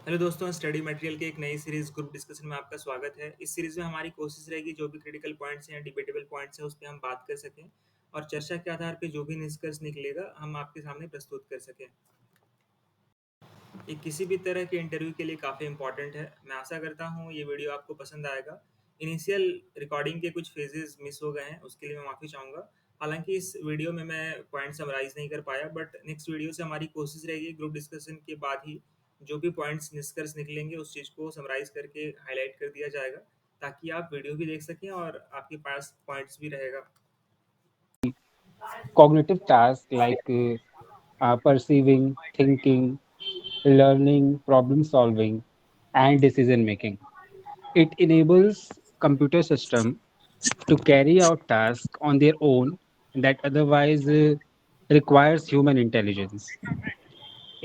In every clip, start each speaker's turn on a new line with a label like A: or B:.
A: Hello दोस्तों, study material के एक नई सीरीज ग्रुप डिस्कशन में आपका स्वागत है। इस सीरीज में हमारी कोशिश रहेगी जो भी क्रिटिकल पॉइंट्स हैं या डिबेटेबल पॉइंट्स हैं उस पर हम बात कर सकें और चर्चा के आधार पे जो भी निष्कर्ष निकलेगा हम आपके सामने प्रस्तुत कर सकें। ये किसी भी तरह के इंटरव्यू के लिए काफ़ी इंपॉर्टेंट है। मैं आशा करता हूँ ये वीडियो आपको पसंद आएगा। इनिशियल रिकॉर्डिंग के कुछ फेजेस मिस हो गए हैं, उसके लिए मैं माफ़ी चाहूँगा। हालांकि इस वीडियो में मैं पॉइंट समराइज नहीं कर पाया, बट नेक्स्ट वीडियो से हमारी कोशिश रहेगी ग्रुप डिस्कशन के बाद ही जो भी पॉइंट्स निष्कर्ष निकलेंगे उस चीज़ को समराइज करके हाईलाइट कर दिया जाएगा, ताकि आप वीडियो भी देख सकें और आपके पास पॉइंट्स भी रहेगा।
B: Cognitive tasks like perceiving, thinking, learning, problem solving, and decision making. It enables computer system to carry out tasks on their own that otherwise requires human intelligence.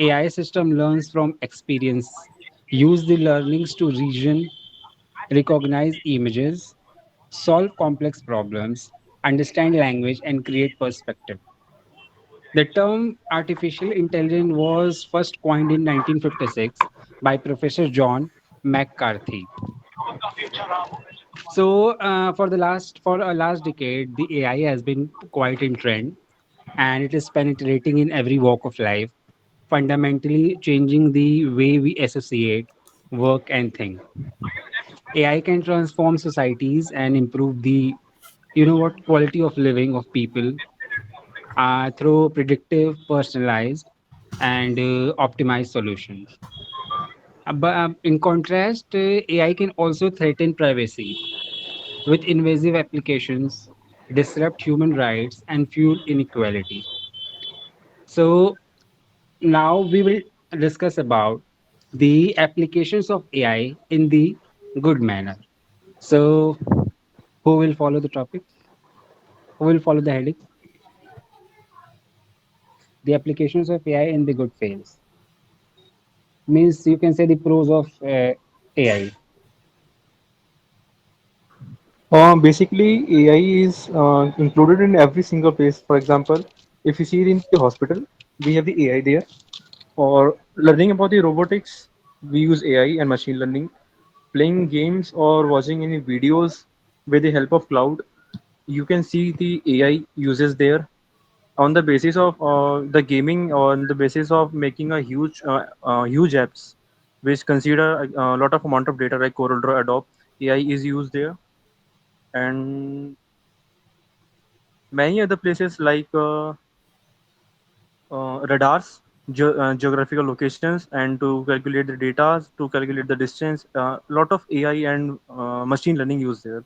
B: AI system learns from experience, use the learnings to reason, recognize images, solve complex problems, understand language, and create perspective. The term artificial intelligence was first coined in 1956 by Professor John McCarthy. For a last decade, the AI has been quite in trend, and it is penetrating in every walk of life, fundamentally changing the way we associate, work, and think. AI can transform societies and improve the quality of living of people through predictive, personalized, and optimized solutions. But in contrast, AI can also threaten privacy with invasive applications, disrupt human rights, and fuel inequality. So now we will discuss about the applications of AI in the good manner. So who will follow the topic? Who will follow the heading? The applications of AI in the good phase means you can say the pros of AI.
C: Basically, AI is included in every single place. For example, if you see it in the hospital, we have the AI there. For learning about the robotics, we use AI and machine learning. Playing games or watching any videos with the help of cloud, you can see the AI uses there. On the basis of the gaming, on the basis of making a huge apps, which consider a lot of amount of data like CorelDRAW, Adobe, AI is used there, and many other places like radars, geographical locations, and to calculate the data, to calculate the distance. A lot of AI and machine learning used there.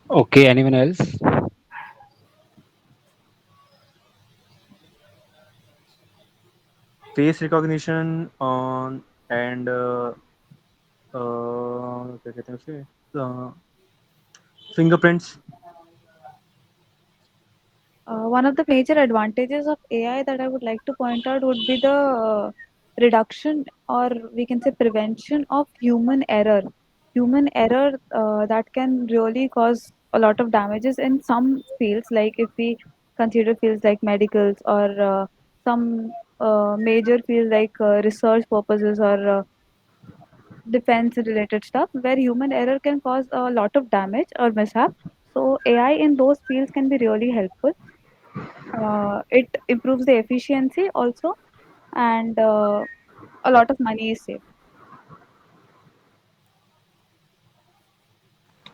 B: Okay, anyone else?
C: Face recognition on and क्या कहते हैं उसे fingerprints.
D: One of the major advantages of AI that I would like to point out would be the reduction, or we can say prevention of human error. Human error that can really cause a lot of damages in some fields, like if we consider fields like medicals or some major fields like research purposes or defense related stuff, where human error can cause a lot of damage or mishap. So AI in those fields can be really helpful. It improves the efficiency also, and a lot of money is saved.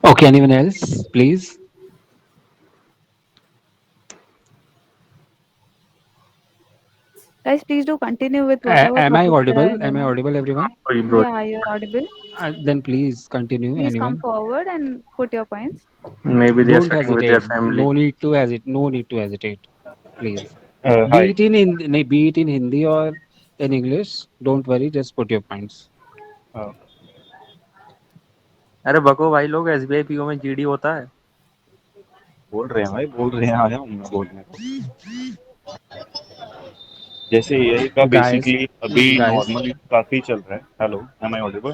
B: Okay, anyone else, please?
D: Guys, please do continue with whatever
B: Am I
D: topics there are
B: audible? Am I
D: remaining.
B: audible, everyone?
C: Sorry, bro.
D: Yeah, you're audible.
B: Then please continue,
D: Please come
B: anyone.
D: forward and put your points.
C: Maybe they are
B: Don't
C: studying with their
B: hesitate.
C: family.
B: No need to hesitate. Please.
C: Hi.
B: Be it in Hindi or in English. Don't worry. Just put your points.
C: अरे बको भाई, लोग SBI PO में GD होता है।
E: बोल रहे हैं भाई, बोल रहे हैं, आया हूँ मैं बोलने को। जैसे एआई का
B: Guys,
E: बेसिकली अभी
B: guys.
E: नॉर्मल यूज काफी चल रहा है। Hello, am I audible?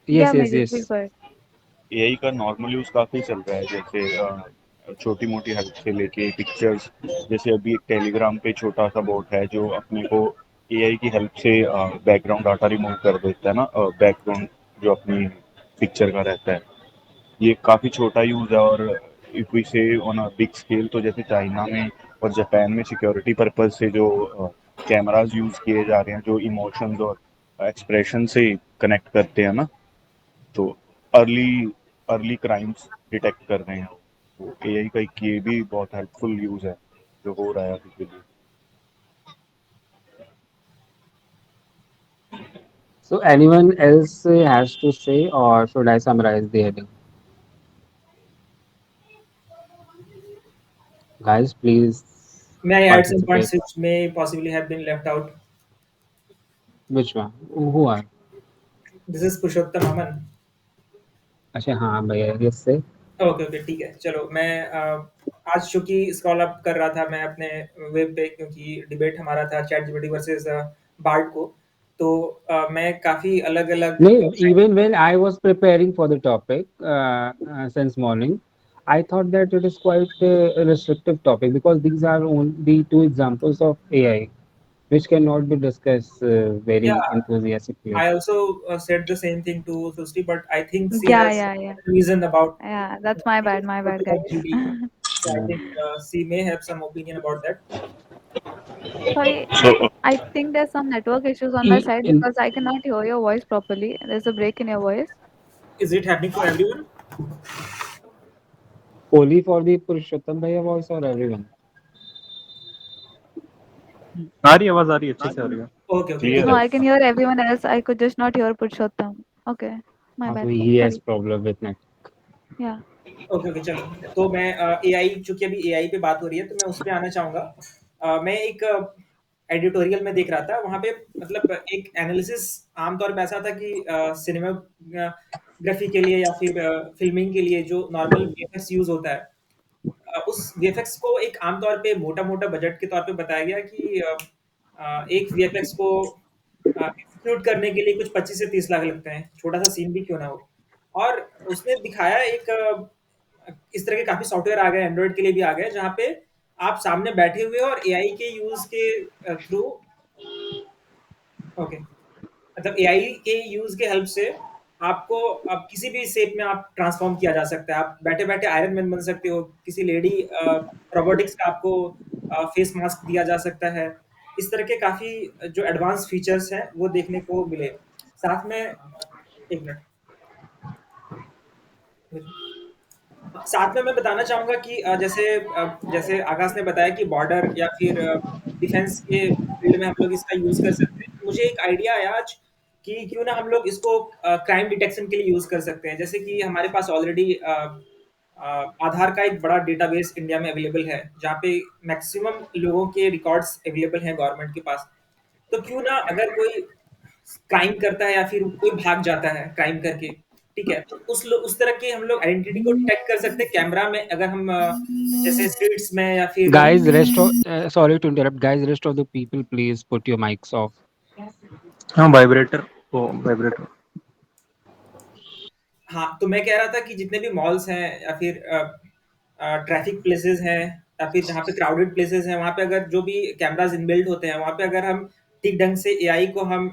D: Yeah,
B: Yes, yes,
D: Megil, please
B: yes.
D: go ahead.
E: AI का नॉर्मल यूज काफी चल रहा है, जैसे छोटी मोटी हेल्प से लेके पिक्चर्स। जैसे अभी एक टेलीग्राम पे छोटा सा बोट है जो अपने को एआई की हेल्प से बैकग्राउंड डाटा रिमूव कर देता है ना, बैकग्राउंड जो अपनी पिक्चर का रहता है। ये काफ़ी छोटा यूज़ है, और इफ़ वी से ऑन अ बिग स्केल, तो जैसे चाइना में और जापान में सिक्योरिटी पर्पज से जो कैमराज यूज़ किए जा रहे हैं, जो इमोशंस और एक्सप्रेशन से कनेक्ट करते हैं ना, तो अर्ली अर्ली क्राइम्स डिटेक्ट कर रहे हैं। तो एआई का एक ये भी बहुत हेल्पफुल यूज़ है जो हो रहा है अभी के लिए।
B: So anyone else has to say, or should I summarize the heading? Guys, please
A: May I add some
B: participate.
A: points which may possibly have been left out?
B: Which one? Who are?
A: This is Purushottam Aman.
B: अच्छा हाँ भैया, yes से.
A: Okay okay ठीक है, चलो मैं आज चूंकि स्क्रॉल अप कर रहा था मैं अपने वेब पे, क्योंकि डिबेट हमारा था चैट जीपीटी वर्सेस बार्ड को, तो मैं काफ़ी अलग अलग
B: No, even when I was preparing for the topic since morning, I thought that it is quite a restrictive topic because these are only the two examples of AI which cannot be discussed
A: या
B: very enthusiastically.
A: I also said the same thing to Susti, but I think she
D: Yeah,
A: has
D: yeah, yeah.
A: reason about
D: Yeah, that's my bad, guys.
A: GD. So I
B: Mm.
A: think she may have some opinion about that.
D: Sorry,
E: So
D: I think there's some network issues on my side
B: In
D: because I cannot hear your voice properly. There's a break in your voice.
A: Is it happening for everyone?
B: only for the Purushottam Bhaiya voice or everyone?
C: आ रही है, आवाज आ रही है, अच्छे से आ रही है।
A: Okay, okay,
E: clear
A: ठीक
D: No,
A: है।
E: है।
D: I can hear everyone else. I could just not hear Purushottam. Okay, my
B: हाँ, तो
D: bad.
B: he has
D: Sorry.
B: problem with net.
D: Yeah.
A: Okay okay चलो, तो मैं एआई, चूंकि अभी एआई पे बात हो रही है तो मैं उस पे आना चाहूँगा। मैं एक एडिटोरियल में देख रहा था, वहाँ पे मतलब एक एनालिसिस आमतौर पे ऐसा था कि सिनेमाग्राफी के लिए या फिर फिल्मिंग के लिए जो नॉर्मल वीएफएक्स यूज होता है, उस वीएफएक्स को एक आमतौर पे मोटा-मोटा बजट के तौर पे बताया गया कि एक वीएफएक्स को एग्जीक्यूट करने के लिए कुछ 25 से 30 लाख लगते हैं, छोटा-सा सीन भी क्यों ना हो। और उसने दिखाया एक इस तरह के काफ़ी सॉफ्टवेयर आ गए, एंड्रॉयड के लिए भी आ गए, जहाँ पे आप सामने बैठे हुए और एआई के यूज़ के थ्रू ओके, मतलब एआई के यूज़ के हेल्प से आपको अब किसी भी शेप में आप ट्रांसफ़ॉर्म किया जा सकता है। आप बैठे-बैठे आयरन मैन बन सकते हो, किसी लेडी रोबोटिक्स का आपको फेस मास्क दिया जा सकता है। इस तरह के काफ़ी जो एडवांस फीचर्स हैं, वो देखने को मिले। साथ में 1 मिनट। साथ में मैं बताना चाहूँगा कि जैसे आकाश ने बताया कि बॉर्डर या फिर डिफेंस के फील्ड में हम लोग इसका यूज़ कर सकते हैं। मुझे एक आइडिया आया आज कि क्यों ना हम लोग इसको क्राइम डिटेक्शन के लिए यूज़ कर सकते हैं। जैसे कि हमारे पास ऑलरेडी आधार का एक बड़ा डेटाबेस इंडिया में अवेलेबल है, जहाँ पे मैक्सिमम लोगों के रिकॉर्ड्स अवेलेबल हैं गवर्नमेंट के पास। तो क्यों ना अगर कोई क्राइम करता है या फिर कोई भाग जाता है क्राइम करके, ठीक है, तो उस तरह की हम लोग आइडेंटिटी को डिटेक्ट कर सकते हैं कैमरा में, अगर हम जैसे स्ट्रीट्स में या फिर
B: Guys, sorry to interrupt. Guys, rest of the people, please put your mics off.
C: हाँ, वाइब्रेटर, वो वाइब्रेटर।
A: हाँ, तो मैं कह रहा था कि जितने भी मॉल्स हैं या फिर ट्रैफिक प्लेसेस हैं या फिर जहाँ पे क्राउडेड प्लेसेस हैं, वहाँ पे अगर जो भी कैमरास इनबिल्ट होते हैं, वहाँ पे अगर हम ठीक ढंग से एआई को हम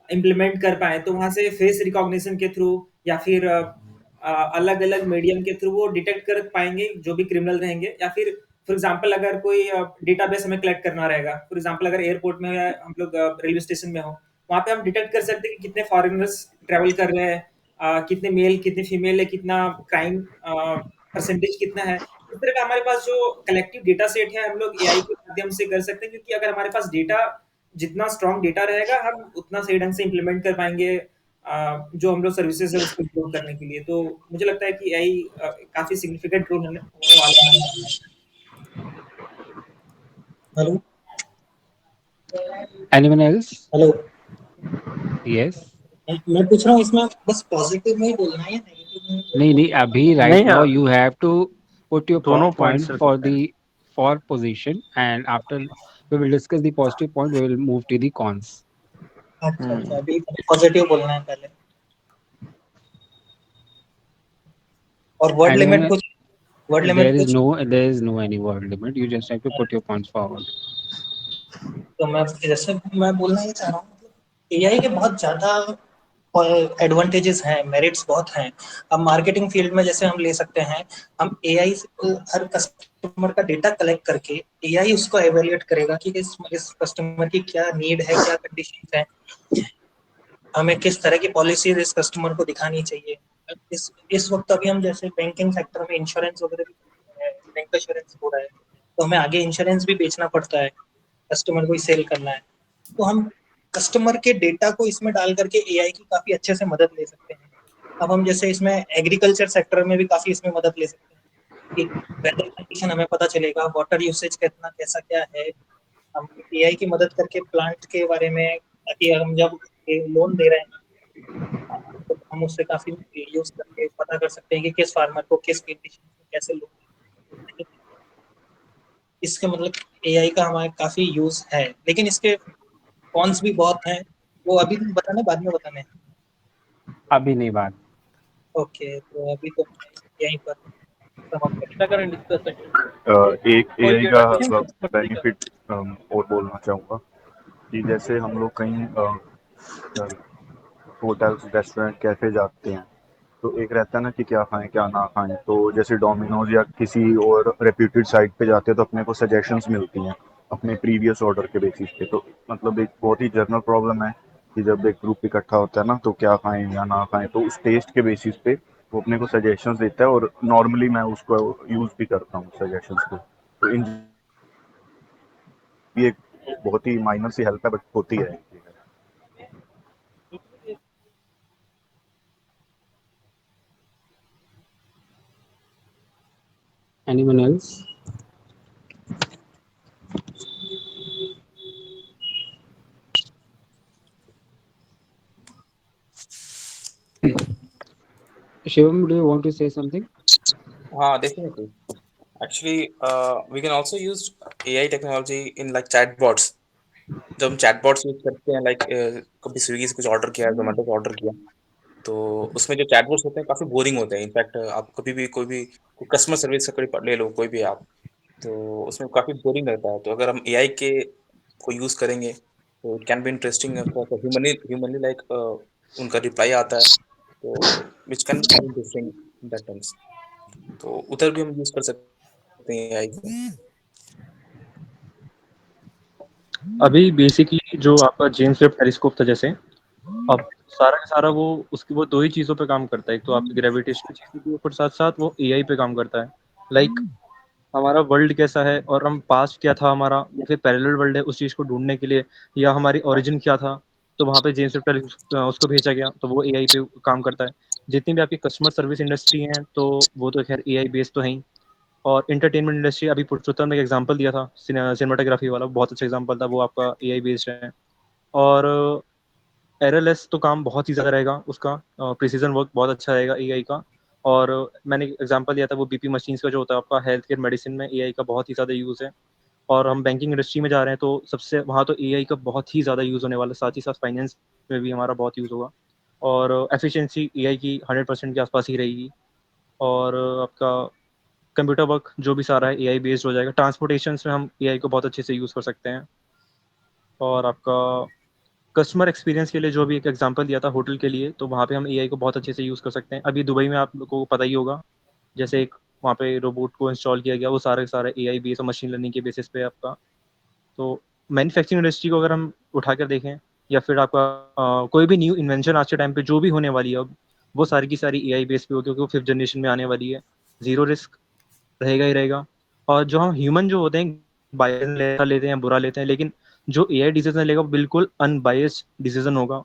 A: इम्प्लीमेंट कर पाएँ, तो वहाँ से फेस रिकॉग्निशन के थ्रू या फिर अलग-अलग मीडियम के थ्रू वो डिटेक्ट कर पाएँगे जो भी क्रिमिनल रहेंगे, या फिर फॉर एग्ज़ाम्पल अगर कोई डेटाबेस हमें कलेक्ट करना रहेगा, फॉर एग्ज़ाम्पल अगर एयरपोर्ट में हो या हम लोग रेलवे स्टेशन में हो, वहाँ पे हम डिटेक्ट कर सकते हैं कि कितने फॉरेनर्स ट्रैवल कर रहे हैं, कितने मेल, कितने फीमेल है, कितना क्राइम परसेंटेज कितना है। इस तरह का हमारे पास जो कलेक्टिव डेटा सेट है, हम लोग एआई के माध्यम से कर सकते हैं, क्योंकि अगर हमारे पास डेटा जितना स्ट्रॉन्ग डेटा रहेगा, हम उतना सही ढंग से इम्प्लीमेंट कर पाएँगे जो हम लोग सर्विसेज़ है उसको इम्प्रूव करने के लिए। तो मुझे लगता है कि एआई काफ़ी सिग्निफिकेंट रोल होने होने वाला है।
F: Hello
B: Anyone else?
F: Hello.
B: Yes.
F: मैं पूछ रहा हूँ इसमें बस पॉजिटिव में ही बोलना है या नेगेटिव में भी
B: नहीं
F: बोलना
B: नहीं, अभी right
C: नहीं
B: now
C: यार,
B: you have to put your
C: दोनों पॉइंट्स
B: point
C: रख
B: for
C: सकते हैं।
B: the for position, and after we will discuss the positive point, we will move to the cons.
F: है? अच्छा, अभी पॉजिटिव बोलना है पहले। और
B: Anyone?
F: Word limit
B: There is
F: कुछ
B: no any word limit. You just have to put your points forward.
F: तो मैं जैसे मैं बोलना ये चाह रहा हूँ, एआई के बहुत ज़्यादा एडवांटेजेस हैं, मेरिट्स बहुत हैं। अब मार्केटिंग फील्ड में जैसे हम ले सकते हैं, हम एआई से हर कस्टमर का डेटा कलेक्ट करके एआई उसको एवेल्युएट करेगा कि इस कस्टमर की क्या नीड है, क्या कंडीशन है, हमें किस तरह की पॉलिसी इस कस्टमर को दिखानी चाहिए। इस वक्त अभी हम जैसे बैंकिंग सेक्टर में इंश्योरेंस वगैरह भी, बैंक इंश्योरेंस हो रहा है, तो हमें आगे इंश्योरेंस भी बेचना पड़ता है, कस्टमर को ही सेल करना है। तो हम कस्टमर के डेटा को इसमें डाल करके एआई की काफी अच्छे से मदद ले सकते हैं। अब हम जैसे इसमें एग्रीकल्चर सेक्टर में भी काफी इसमें मदद ले सकते हैं कि वेदर कंडीशन हमें पता चलेगा, वाटर यूसेज कितना कैसा क्या है। हम एआई की मदद करके प्लांट के बारे में, ताकि हम जब लोन दे रहे हैं तो हम उससे काफी यूज करके पता कर सकते हैं कि किस फार्मर को किस कंडीशन में कैसे लोन। इसके मतलब एआई का हमारे काफी यूज है, लेकिन इसके कॉन्स भी बहुत हैं। वो अभी बताने बाद में बताने हैं।
B: अभी नहीं बात।
F: ओके, तो अभी तो मैं यहीं पर समाप्त
C: क्या करें डिस्कस सेक्शन में?
E: एक
C: कोई
E: एआई का
C: डेटा सेक्शन
E: बेनिफिट और बोलना चाहूँगा कि जैसे हम लोग कहीं होटल्स, रेस्टोरेंट, कैफे जाते हैं, तो एक रहता है ना कि क्या खाएं क्या ना खाएं। तो जैसे डोमिनोज या किसी और रेप्यूटेड साइट पे जाते हैं तो अपने को सजेशंस मिलती हैं अपने प्रीवियस ऑर्डर के बेसिस पे। तो मतलब एक बहुत ही जनरल प्रॉब्लम है कि जब एक ग्रुप इकट्ठा होता है ना, तो क्या खाएं या ना खाएं, तो उस टेस्ट के बेसिस पे वो अपने को सजेशंस देता है, और नॉर्मली मैं उसको यूज़ भी करता हूँ सजेशंस को। तो इन ये एक बहुत ही माइनर सी हेल्प है, बट होती है।
B: Anyone else? Shivam, do you want to say something?
G: Definitely. Actually, we can also use AI technology in like chatbots. जब हम चैटबॉट्स यूज करते हैं, लाइक कभी स्विगी से कुछ ऑर्डर किया, जोमेटो से ऑर्डर किया, तो उसमें जो चैटबॉट्स होते हैं काफी बोरिंग होते हैं। इनफैक्ट आप कभी भी कोई कस्टमर सर्विस का कोई ले लो, कोई भी आप, तो उसमें काफी बोरिंग रहता है। तो अगर हम एआई के को यूज करेंगे तो it can be interesting, humanly humanly like उनका रिप्लाई आता है, तो which can be interesting in that terms. तो उधर भी हम यूज कर सकते हैं एआई को।
C: अभी बेसिकली जो आपका जेम्स वेब टेलीस्कोप था, जैसे अब सारा का सारा वो दो ही चीज़ों पे काम करता है। एक तो आपकी ग्रेविटेशनल चीज़ों के ऊपर, साथ साथ वो एआई पे काम करता है। लाइक हमारा वर्ल्ड कैसा है और हम पास्ट क्या था हमारा, या फिर पैरेलल वर्ल्ड है, उस चीज़ को ढूंढने के लिए, या हमारी ओरिजिन क्या था, तो वहाँ पे जेम्स वेब उसको भेजा गया, तो वो एआई पे काम करता है। जितनी भी आपकी कस्टमर सर्विस इंडस्ट्री है, तो वो तो खैर एआई बेस्ड तो है ही। और इंटरटेनमेंट इंडस्ट्री, अभी पुरुषोत्तम ने एक एग्जांपल दिया था सिनेमाटोग्राफी वाला, बहुत अच्छा एग्जांपल था, वो आपका एआई बेस्ड है। और एररलेस तो काम बहुत ही ज़्यादा रहेगा उसका, प्रिसीजन वर्क बहुत अच्छा रहेगा एआई का। और मैंने एग्जांपल दिया था वो बीपी मशीन्स का, जो होता है आपका हेल्थ केयर मेडिसिन में एआई का बहुत ही ज़्यादा यूज़ है। और हम बैंकिंग इंडस्ट्री में जा रहे हैं, तो सबसे वहाँ तो एआई का बहुत ही ज़्यादा यूज़ होने वाला है, साथ ही साथ फाइनेंस में भी हमारा बहुत यूज़ होगा। और एफिशिएंसी एआई की 100% के आसपास ही रहेगी। और आपका कंप्यूटर वर्क जो भी सारा है एआई बेस्ड हो जाएगा। ट्रांसपोर्टेशन में हम एआई को बहुत अच्छे से यूज़ कर सकते हैं। और आपका कस्टमर एक्सपीरियंस के लिए जो भी एक एग्जांपल दिया था होटल के लिए, तो वहाँ पे हम एआई को बहुत अच्छे से यूज़ कर सकते हैं। अभी दुबई में आप लोगों को पता ही होगा, जैसे एक वहाँ पे रोबोट को इंस्टॉल किया गया, वो सारे के सारे एआई बेस और मशीन लर्निंग के बेसिस पे आपका। तो मैन्युफैक्चरिंग इंडस्ट्री को अगर हम उठा कर देखें, या फिर आपका कोई भी न्यू इन्वेंशन आज के टाइम पे जो भी होने वाली है अब, वो सारी की सारी एआई बेस पे होगी, क्योंकि वो 5th जनरेशन में आने वाली है। ज़ीरो रिस्क रहेगा ही रहेगा। और जो हम ह्यूमन जो होते हैं, बायस लेते हैं, बुरा लेते हैं, लेकिन जो एआई डिसीजन लेगा वो बिल्कुल अनबायस्ड डिसीजन होगा।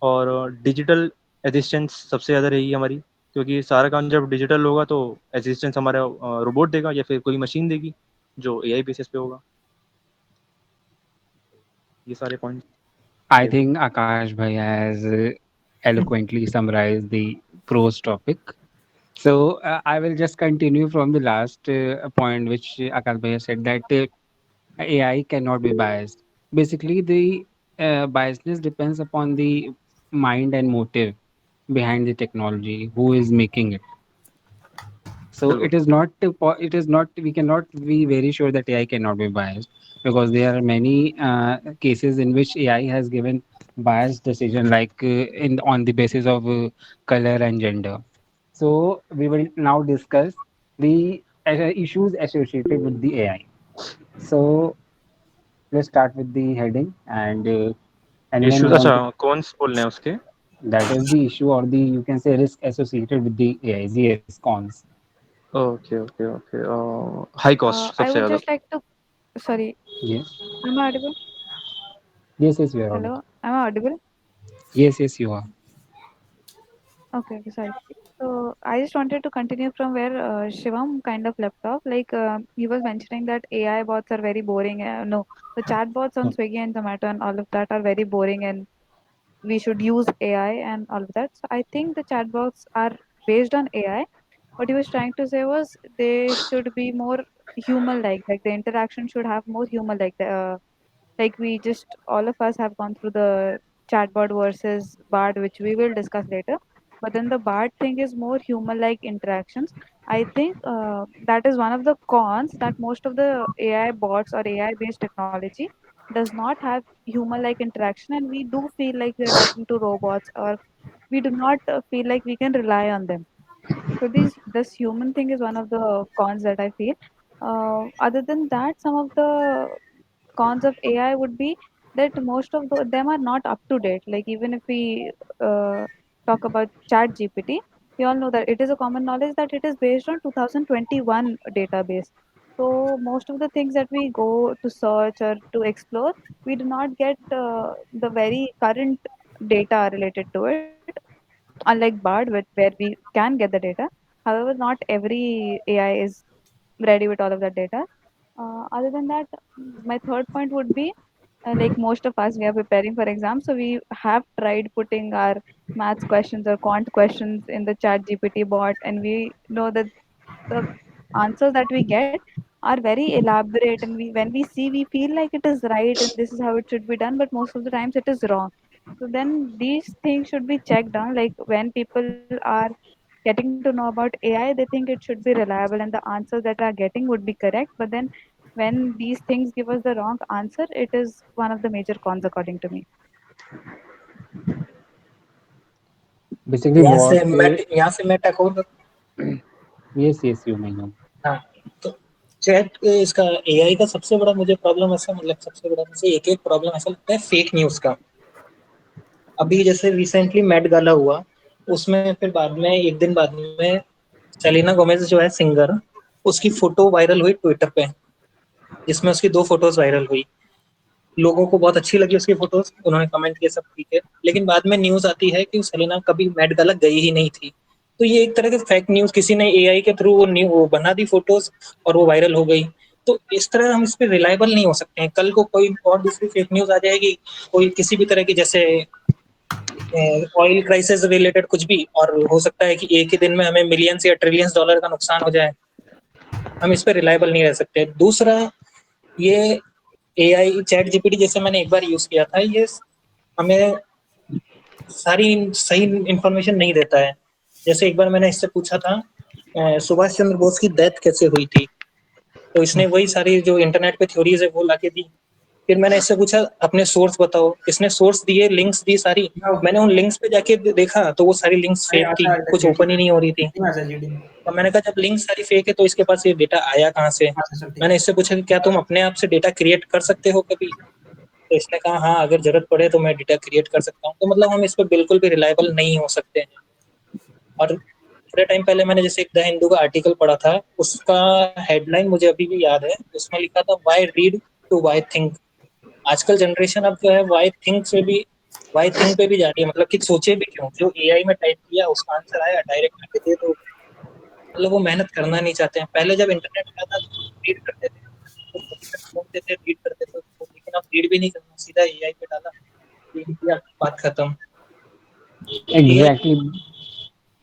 C: और डिजिटल एसिस्टेंस सबसे ज़्यादा रहेगी हमारी, क्योंकि सारा काम जब डिजिटल होगा तो एसिस्टेंस हमारा रोबोट देगा या फिर कोई मशीन देगी जो एआई बेसिस पे होगा। ये सारे point.
B: I think Akash bhai has eloquently summarized the pros topic. So I will just continue from the last point, which Akash bhai has said that AI cannot be biased. Basically, the biasness depends upon the mind and motive behind the technology, who is making it. So
C: बिल्कुल।
B: it is not, we cannot be very sure that AI cannot be biased, because there are many cases in which AI has given biased decision, like in on the basis of color and gender. So we will now discuss the issues associated with the AI. So let's start with the heading, and anyone
C: issues
B: want
C: अच्छा
B: to,
C: कौन से बोलने हैं उसके?
B: that is the issue, or the you can say risk associated with the AI, yes, cons.
C: Okay okay okay high cost
D: I
C: सबसे
D: would
C: ज़्यादा।
D: just like to, sorry,
B: Yes,
D: am I audible?
B: yes, you are audible.
D: Hello, am I audible?
B: Yes, you are.
D: Okay, sorry. So I just wanted to continue from where Shivam kind of left off. Like he was mentioning that AI bots are very boring. No, the chat bots on Swiggy and Zomato and all of that are very boring, and we should use AI and all of that. So I think the chatbots are based on AI. What he was trying to say was they should be more human like the interaction should have more human like we just all of us have gone through the chatbot versus bard, which we will discuss later. But then the bard thing is more human like interactions. I think that is one of the cons, that most of the AI bots or AI based technology does not have human like interaction, and we do feel like we are talking to robots, or we do not feel like we can rely on them. So this human thing is one of the cons that I feel. Other than that, some of the cons of AI would be that most of them are not up to date. Like even if we talk about Chat GPT, we all know that it is a common knowledge that it is based on 2021 database. So most of the things that we go to search or to explore, we do not get the very current data related to it. Unlike Bard, where we can get the data. However, not every AI is ready with all of that data. Other than that, my third point would be like most of us, we are preparing for exams, so we have tried putting our maths questions or quant questions in the Chat GPT bot, and we know that the answers that we get are very elaborate, and when we see, we feel like it is right and this is how it should be done, but most of the times it is wrong. So then these things should be checked on. Like when people are getting to know about AI, they think it should be reliable and the answers that are getting would be correct, but then when these things give us the wrong answer, it is one of the major cons according to me.
B: Basically, what?
F: यहाँ से मैं टैक over.
B: Yes, you may know.
F: हाँ, तो chat इसका AI का सबसे बड़ा मुझे प्रॉब्लम ऐसा, मतलब सबसे बड़ा मुझे एक एक प्रॉब्लम ऐसा लगता है फेक न्यूज का। अभी जैसे रिसेंटली मेट गाला हुआ, उसमें फिर बाद में एक दिन बाद में सेलिना गोमेज जो है सिंगर, उसकी फोटो वायरल हुई ट्विटर पे, जिसमें उसकी 2 फोटोज वायरल हुई। लोगों को बहुत अच्छी लगी उसकी फोटोज, उन्होंने कमेंट किए, सब ठीक है। लेकिन बाद में न्यूज आती है कि सेलिना कभी मेट गाला गई ही नहीं थी। तो ये एक तरह के फेक न्यूज, किसी ने एआई के थ्रू वो बना दी फोटोज और वो वायरल हो गई। तो इस तरह हम इस पे रिलायबल नहीं हो सकते हैं। कल को कोई और दूसरी फेक न्यूज आ जाएगी, कोई किसी भी तरह की, जैसे ऑयल क्राइसिस रिलेटेड कुछ भी, और हो सकता है कि एक ही दिन में हमें मिलियंस या ट्रिलियंस डॉलर का नुकसान हो जाए। हम इस पे रिलायबल नहीं रह सकते। दूसरा, ये एआई चैट जीपीटी जैसे मैंने एक बार यूज किया था, ये हमें सारी सही इंफॉर्मेशन नहीं देता है। जैसे एक बार मैंने इससे पूछा था सुभाष चंद्र बोस की डेथ कैसे हुई थी, तो इसने वही सारी जो इंटरनेट पे थ्योरीज है वो लाके दी। फिर मैंने इससे पूछा अपने सोर्स बताओ, इसने सोर्स दिए, लिंक्स दी सारी। मैंने उन लिंक्स पे जाके देखा तो वो सारी लिंक्स फेक थी, कुछ ओपन ही नहीं हो रही थी। तो मैंने कहा जब लिंक सारी फेक है तो इसके पास ये डेटा आया कहाँ से। मैंने इससे पूछा कि क्या तुम अपने आप से डेटा क्रिएट कर सकते हो कभी, तो इसने कहा हाँ, अगर जरूरत पड़े तो मैं डेटा क्रिएट कर सकता हूँ। तो मतलब हम इस पर बिल्कुल भी रिलायबल नहीं हो सकते हैं। और थोड़े टाइम पहले मैंने जैसे एक द हिंदू का आर्टिकल पढ़ा था, उसका हेडलाइन मुझे अभी भी याद है। उसमें लिखा था why read to why think. आजकल जनरेशन अब जो है व्हाई थिंक से भी व्हाई थिंक पे भी जा रही है, मतलब कि सोचे भी क्यों, जो एआई में टाइप किया उसका आंसर आया, डायरेक्ट आके दे दो। मतलब वो मेहनत करना नहीं चाहते हैं। पहले जब इंटरनेट आया था तो रीड करते थे, तो कभी तक खोलते थे, रीड करते थे, तो लेकिन अब रीड भी नहीं करना, सीधा एआई पे डाला, रीड किया, बात खत्म। AI
B: Exactly.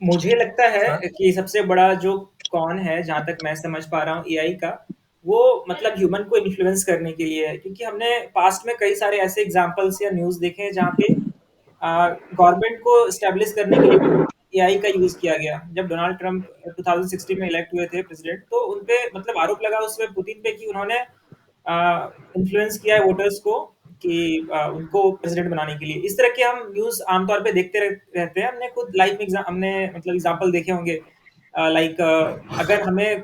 A: मुझे लगता है
F: हाँ,
A: कि सबसे बड़ा जो कॉन है, जहाँ तक मैं समझ पा रहा हूँ एआई का, वो मतलब ह्यूमन को इन्फ्लुएंस करने के लिए है। क्योंकि हमने पास्ट में कई सारे ऐसे एग्जांपल्स या न्यूज़ देखे हैं जहाँ पे गवर्नमेंट को एस्टेब्लिश करने के लिए एआई का यूज किया गया। जब डोनाल्ड ट्रंप 2016 में इलेक्ट हुए थे प्रेसिडेंट, तो उनपे मतलब आरोप लगा उसमें पुतिन पे कि उन्होंने इन्फ्लुएंस किया है वोटर्स को कि उनको प्रेसिडेंट बनाने के लिए। इस तरह के हम न्यूज़ आमतौर पे देखते रहते हैं। हमने खुद लाइफ में हमने मतलब एग्जाम्पल देखे होंगे। लाइक अगर हमें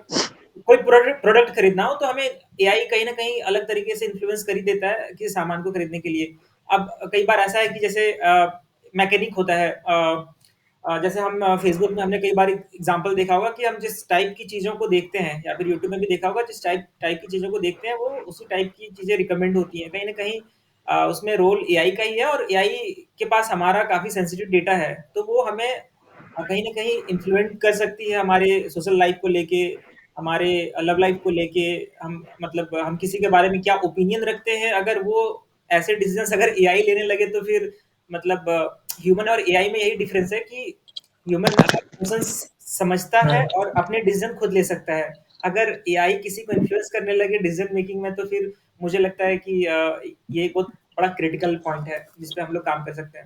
A: कोई प्रोडक्ट खरीदना हो तो हमें एआई कहीं ना कहीं अलग तरीके से इन्फ्लुएंस कर ही देता है किसी सामान को खरीदने के लिए। अब कई बार ऐसा है कि जैसे मैकेनिक होता है, जैसे हम फेसबुक में हमने कई बार एग्जांपल देखा होगा कि हम जिस टाइप की चीज़ों को देखते हैं, या फिर यूट्यूब में भी देखा होगा, जिस टाइप टाइप की चीज़ों को देखते हैं वो उसी टाइप की चीज़ें रिकमेंड होती हैं। कहीं ना कहीं उसमें रोल एआई का ही है, और एआई के पास हमारा काफ़ी सेंसिटिव डेटा है, तो वो हमें कहीं ना कहीं इन्फ्लुएंस कर सकती है हमारे सोशल लाइफ को लेके, हमारे लव लाइफ को लेके। हम मतलब हम किसी के बारे में क्या ओपिनियन रखते हैं, अगर वो ऐसे डिसीजंस अगर एआई लेने लगे तो फिर मतलब ह्यूमन और एआई में यही डिफरेंस है कि ह्यूमन इमोशंस समझता है और अपने डिसीजन खुद ले सकता है। अगर एआई किसी को इन्फ्लुएंस करने लगे डिसीजन मेकिंग में, तो फिर मुझे लगता है कि ये एक बहुत बड़ा क्रिटिकल पॉइंट है जिस पे हम लोग काम कर सकते हैं।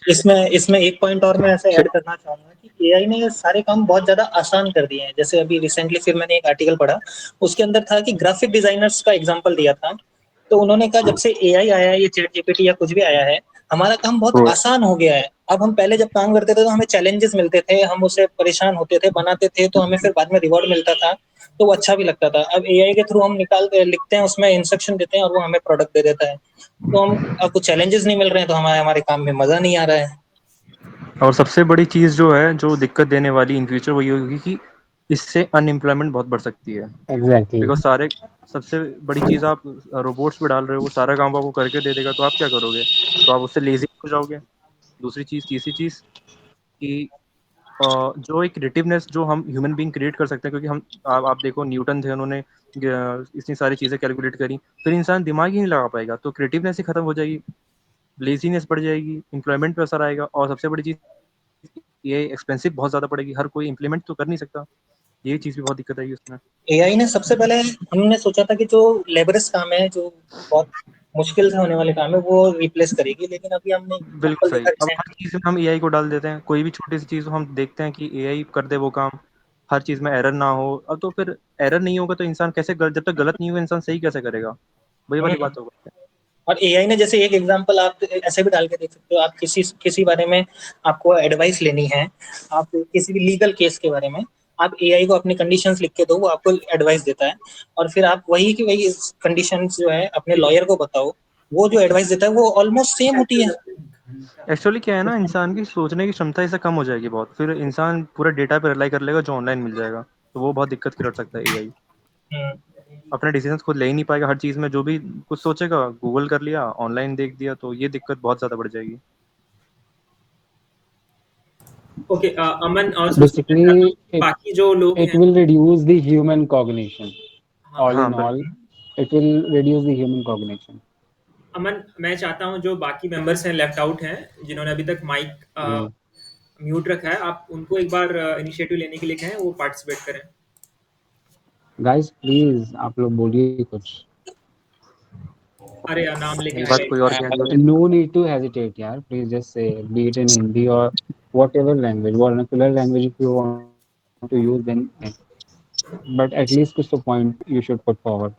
F: इसमें इसमें एक पॉइंट और मैं ऐसे ऐड करना चाहूंगा कि एआई ने सारे काम बहुत ज्यादा आसान कर दिए हैं। जैसे अभी रिसेंटली फिर मैंने एक आर्टिकल पढ़ा, उसके अंदर था कि ग्राफिक डिजाइनर्स का एग्जांपल दिया था। तो उन्होंने कहा जब से एआई आया है, ये चैट जीपीटी या कुछ भी आया है, हमारा काम बहुत आसान हो गया है। अब हम पहले जब काम करते थे तो हमें चैलेंजेस मिलते थे, हम उससे परेशान होते थे, बनाते थे तो हमें फिर बाद में रिवॉर्ड मिलता था, तो वो अच्छा भी लगता था। अब एआई के थ्रू हम लिखते हैं, उसमें इंस्ट्रक्शन देते हैं और वो हमें प्रोडक्ट दे देता है। तो हम अब कुछ चैलेंजेस नहीं मिल रहे हैं, तो हमारे हमारे काम में मजा नहीं आ रहा है।
C: और सबसे बड़ी चीज़ जो है, जो दिक्कत देने वाली इन फ्यूचर, वही होगी कि इससे अनएम्प्लॉयमेंट बहुत बढ़ सकती है।
B: एग्जैक्टली।
C: बिकॉज सारे सबसे बड़ी चीज़ आप रोबोट्स पे डाल रहे हो, वो सारा काम आपको करके दे देगा, तो आप क्या करोगे? तो आप उससे लेजी हो जाओगे। दूसरी चीज़, तीसरी चीज़ कि जो एक क्रिएटिवनेस जो हम ह्यूमन बीइंग क्रिएट कर सकते हैं, क्योंकि हम आप देखो न्यूटन थे, उन्होंने इतनी सारी चीज़ें कैलकुलेट करी, फिर इंसान दिमाग ही नहीं लगा पाएगा, तो क्रिएटिवनेस ही खत्म हो जाएगी, लेजीनेस बढ़ जाएगी, एम्प्लॉयमेंट पे असर आएगा, और सबसे बड़ी चीज़ ये एक्सपेंसिव बहुत ज़्यादा पड़ेगी, हर कोई इम्प्लीमेंट तो कर नहीं सकता। ये चीज़ भी बहुत दिक्कत आएगी उसमें।
F: एआई ने सबसे पहले, हमने सोचा था कि जो लेबरस काम है, जो बहुत मुश्किल से होने वाले काम है, वो रिप्लेस करेगी, लेकिन अभी हमने
C: बिल्कुल
F: एग्जांपल
C: सही।
F: देखा
C: अब हर
F: रिसेंटली।
C: चीज़ में हम एआई को डाल देते हैं, कोई भी छोटी सी चीज़ हम देखते हैं कि एआई कर दे वो काम, हर चीज़ में एरर ना हो। अब तो फिर एरर नहीं होगा तो इंसान कैसे जब तक गलत नहीं होगा इंसान सही कैसे करेगा? वही वाली बात होगा।
F: और एआई ने, जैसे एक एग्जांपल आप ऐसे भी डाल के देख सकते हो, आप किसी किसी बारे में आपको एडवाइस लेनी है, आप किसी भी लीगल केस के बारे में, आप एआई को अपनी कंडीशंस लिख के दो, वो आपको एडवाइस देता है। और फिर आप वही की वही कंडीशंस जो है अपने लॉयर को बताओ, वो जो एडवाइस देता है वो ऑलमोस्ट सेम होती है।
C: एक्चुअली क्या है ना, इंसान की सोचने की क्षमता इससे कम हो जाएगी बहुत, फिर इंसान पूरा डेटा पे रिलाई कर लेगा जो ऑनलाइन मिल जाएगा, तो वो बहुत दिक्कत कर सकता है एआई।
F: हम्म।
C: अपने डिसीजन खुद ले ही नहीं पाएगा, हर चीज़ में जो भी कुछ सोचेगा गूगल कर लिया, ऑनलाइन देख दिया, तो ये दिक्कत बहुत ज़्यादा बढ़ जाएगी।
A: ओके, अमन और सृष्टि, मैं चाहता
B: Basically,
A: हूँ कि बाकी जो लोग
B: it
A: हैं,
B: will reduce the human cognition.
A: हाँ
B: All
C: हाँ
B: in all,
C: बिल्कुल।
B: it will reduce the human cognition.
A: अमन, मैं चाहता हूँ जो बाकी मेंबर्स हैं लेफ्ट आउट हैं, जिन्होंने अभी तक माइक
B: जी।
A: म्यूट रखा है, आप उनको एक बार इनिशिएटिव लेने के लिए कहें, वो पार्टिसिपेट करें।
B: Guys, please, आप लोग बोलिए कुछ।
A: अरे यार, नाम लेके
C: मेरी बात
A: हाईलाइट।
C: कोई और कह
G: Hello.
C: They.
B: No need to hesitate, यार. Please just say, be it in Hindi or whatever language, vernacular language if you want to use, then. But at least कुछ तो point you should put forward.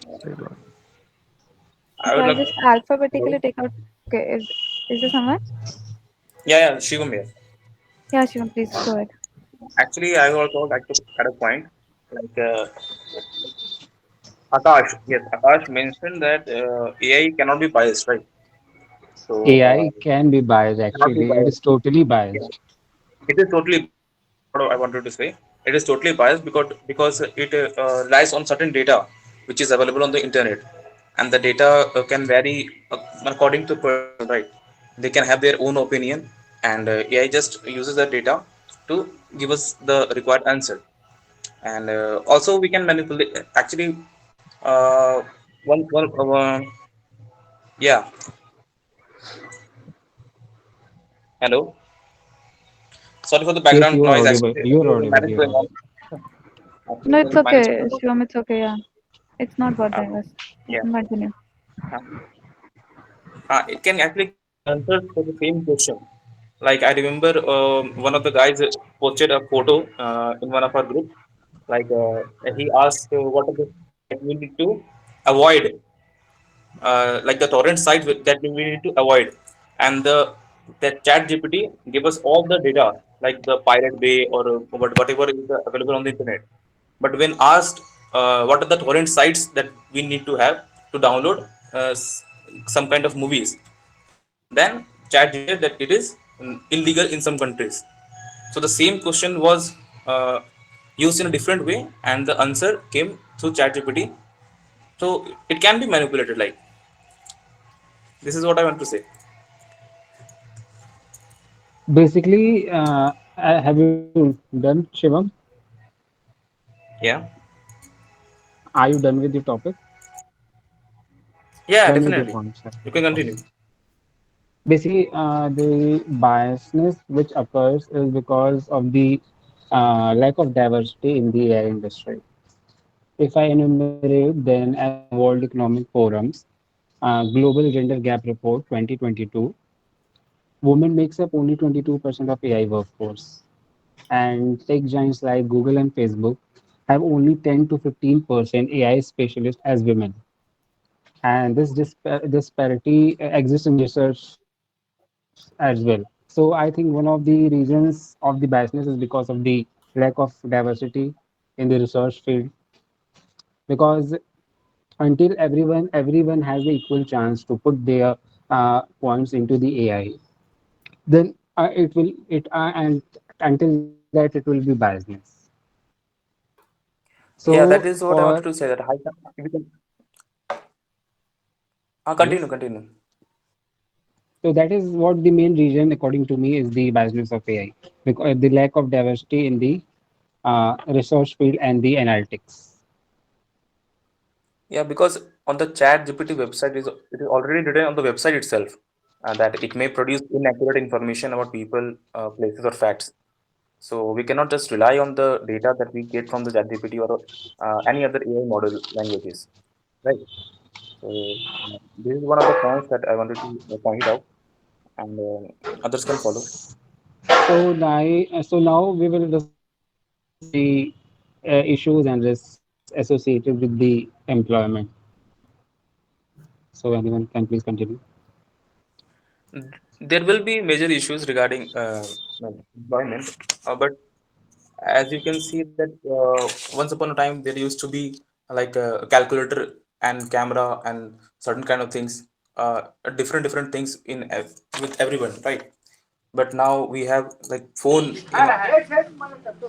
C: सही बात।
G: I
D: Okay,
G: would
D: I'll
G: like.
D: just
G: Hello.
D: alphabetically take out. Okay, is there someone?
G: Yeah, Shivam here.
D: Yeah, Shivam, please go ahead.
G: Actually, I would also like to add a point. Like Akash, yes, Akash mentioned that AI cannot be biased, right? So
B: AI can be biased,
G: cannot be
B: actually. It
G: biased.
B: is totally
G: Yeah.
B: biased.
G: It is totally what I wanted to say. It is totally biased because it lies on certain data which is available on the internet, and the data can vary according to person, right? They can have their own opinion, and AI just uses that data to give us the required answer. And also we can manipulate. Actually, uh, one yeah. Hello. Sorry for the
B: Yes,
G: background
B: you are
G: noise.
B: audible.
G: Actually,
B: You are
G: there is a
B: audible.
G: marriage
B: You are
G: going on.
B: audible.
D: No,
G: Actually, there
D: it's
G: is marriage
D: okay,
G: going on.
D: Shivam, it's okay, yeah. It's not
G: Uh,
D: bothering us. You
G: yeah.
D: can continue.
G: It can actually answer for the same question. Like I remember one of the guys posted a photo in one of our group. Like he asked what are the that we need to avoid, like the torrent sites that we need to avoid, and the Chat GPT give us all the data, like the Pirate Bay or whatever is available on the internet. But when asked what are the torrent sites that we need to have to download some kind of movies, then Chat GPT said that it is illegal in some countries. So the same question was uh, used in a different way, and the answer came through Chat GPT. So it can be manipulated. Like this is what I want to say.
B: Basically, have you done, Shivam?
G: Yeah,
B: Are you done with your topic?
G: yeah,
B: Done with your
G: definitely.
B: points?
G: You can
B: Okay.
G: continue.
B: Basically, the biasness which occurs is because of the lack of diversity in the AI industry. If I enumerate, then as per the World Economic Forum's Global Gender Gap Report 2022, women makes up only 22% of AI workforce, and tech giants like Google and Facebook have only 10 to 15% AI specialists as women. And this disparity exists in research as well. So I think one of the reasons of the biasness is because of the lack of diversity in the research field. Because until everyone has the equal chance to put their points into the AI, then it will it and until that it will be biasness.
G: Yeah,
B: So
G: that is what I
B: for
G: wanted to say. That we can continue,
B: yes,
G: continue.
B: so that is what the main reason, according to me, is the biasness of AI, because the lack of diversity in the research field and the analytics.
G: Yeah, because on the Chat GPT website is it is already written on the website itself that it may produce inaccurate information about people, places, or facts. So we cannot just rely on the data that we get from the ChatGPT or any other AI model languages, right? So this is one of the points that I wanted to point it out, and others can follow.
B: So now we will discuss about the issues and risks associated with the employment. So anyone can please continue.
G: There will be major issues regarding employment, but as you can see that once upon a time there used to be like a calculator and camera and certain kind of things, different things with everyone, right? But now we have like phone in. Hello?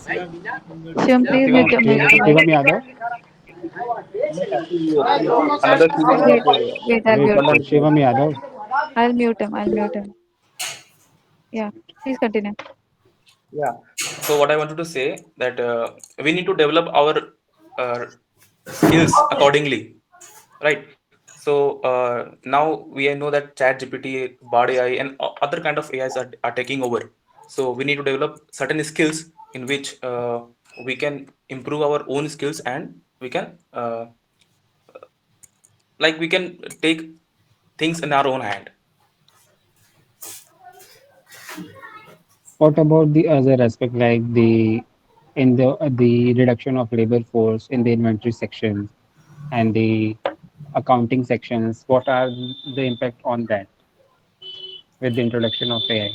A: Shivam, unmute
D: Shivam,
A: yourself.
D: please mute
B: Okay,
D: your mic.
B: Shivam Yadav.
G: No, actually, another feeling
D: Wait,
G: like
D: wait, I'll
B: Wait,
D: mute
G: content
D: him.
G: is
B: Shivam
G: lost.
B: Yadav.
D: I'll mute him. I'll mute him. Yeah, please continue.
G: Yeah. So what I wanted to say that we need to develop our uh, skills accordingly, right? So now we know that Chat GPT, Bard AI, and other kind of AIs are taking over. So we need to develop certain skills in which we can improve our own skills, and we can like we can take things in our own hand.
B: What about the other aspect like the reduction of labor force in the inventory sections and the accounting sections? What are the impact on that with the introduction of AI?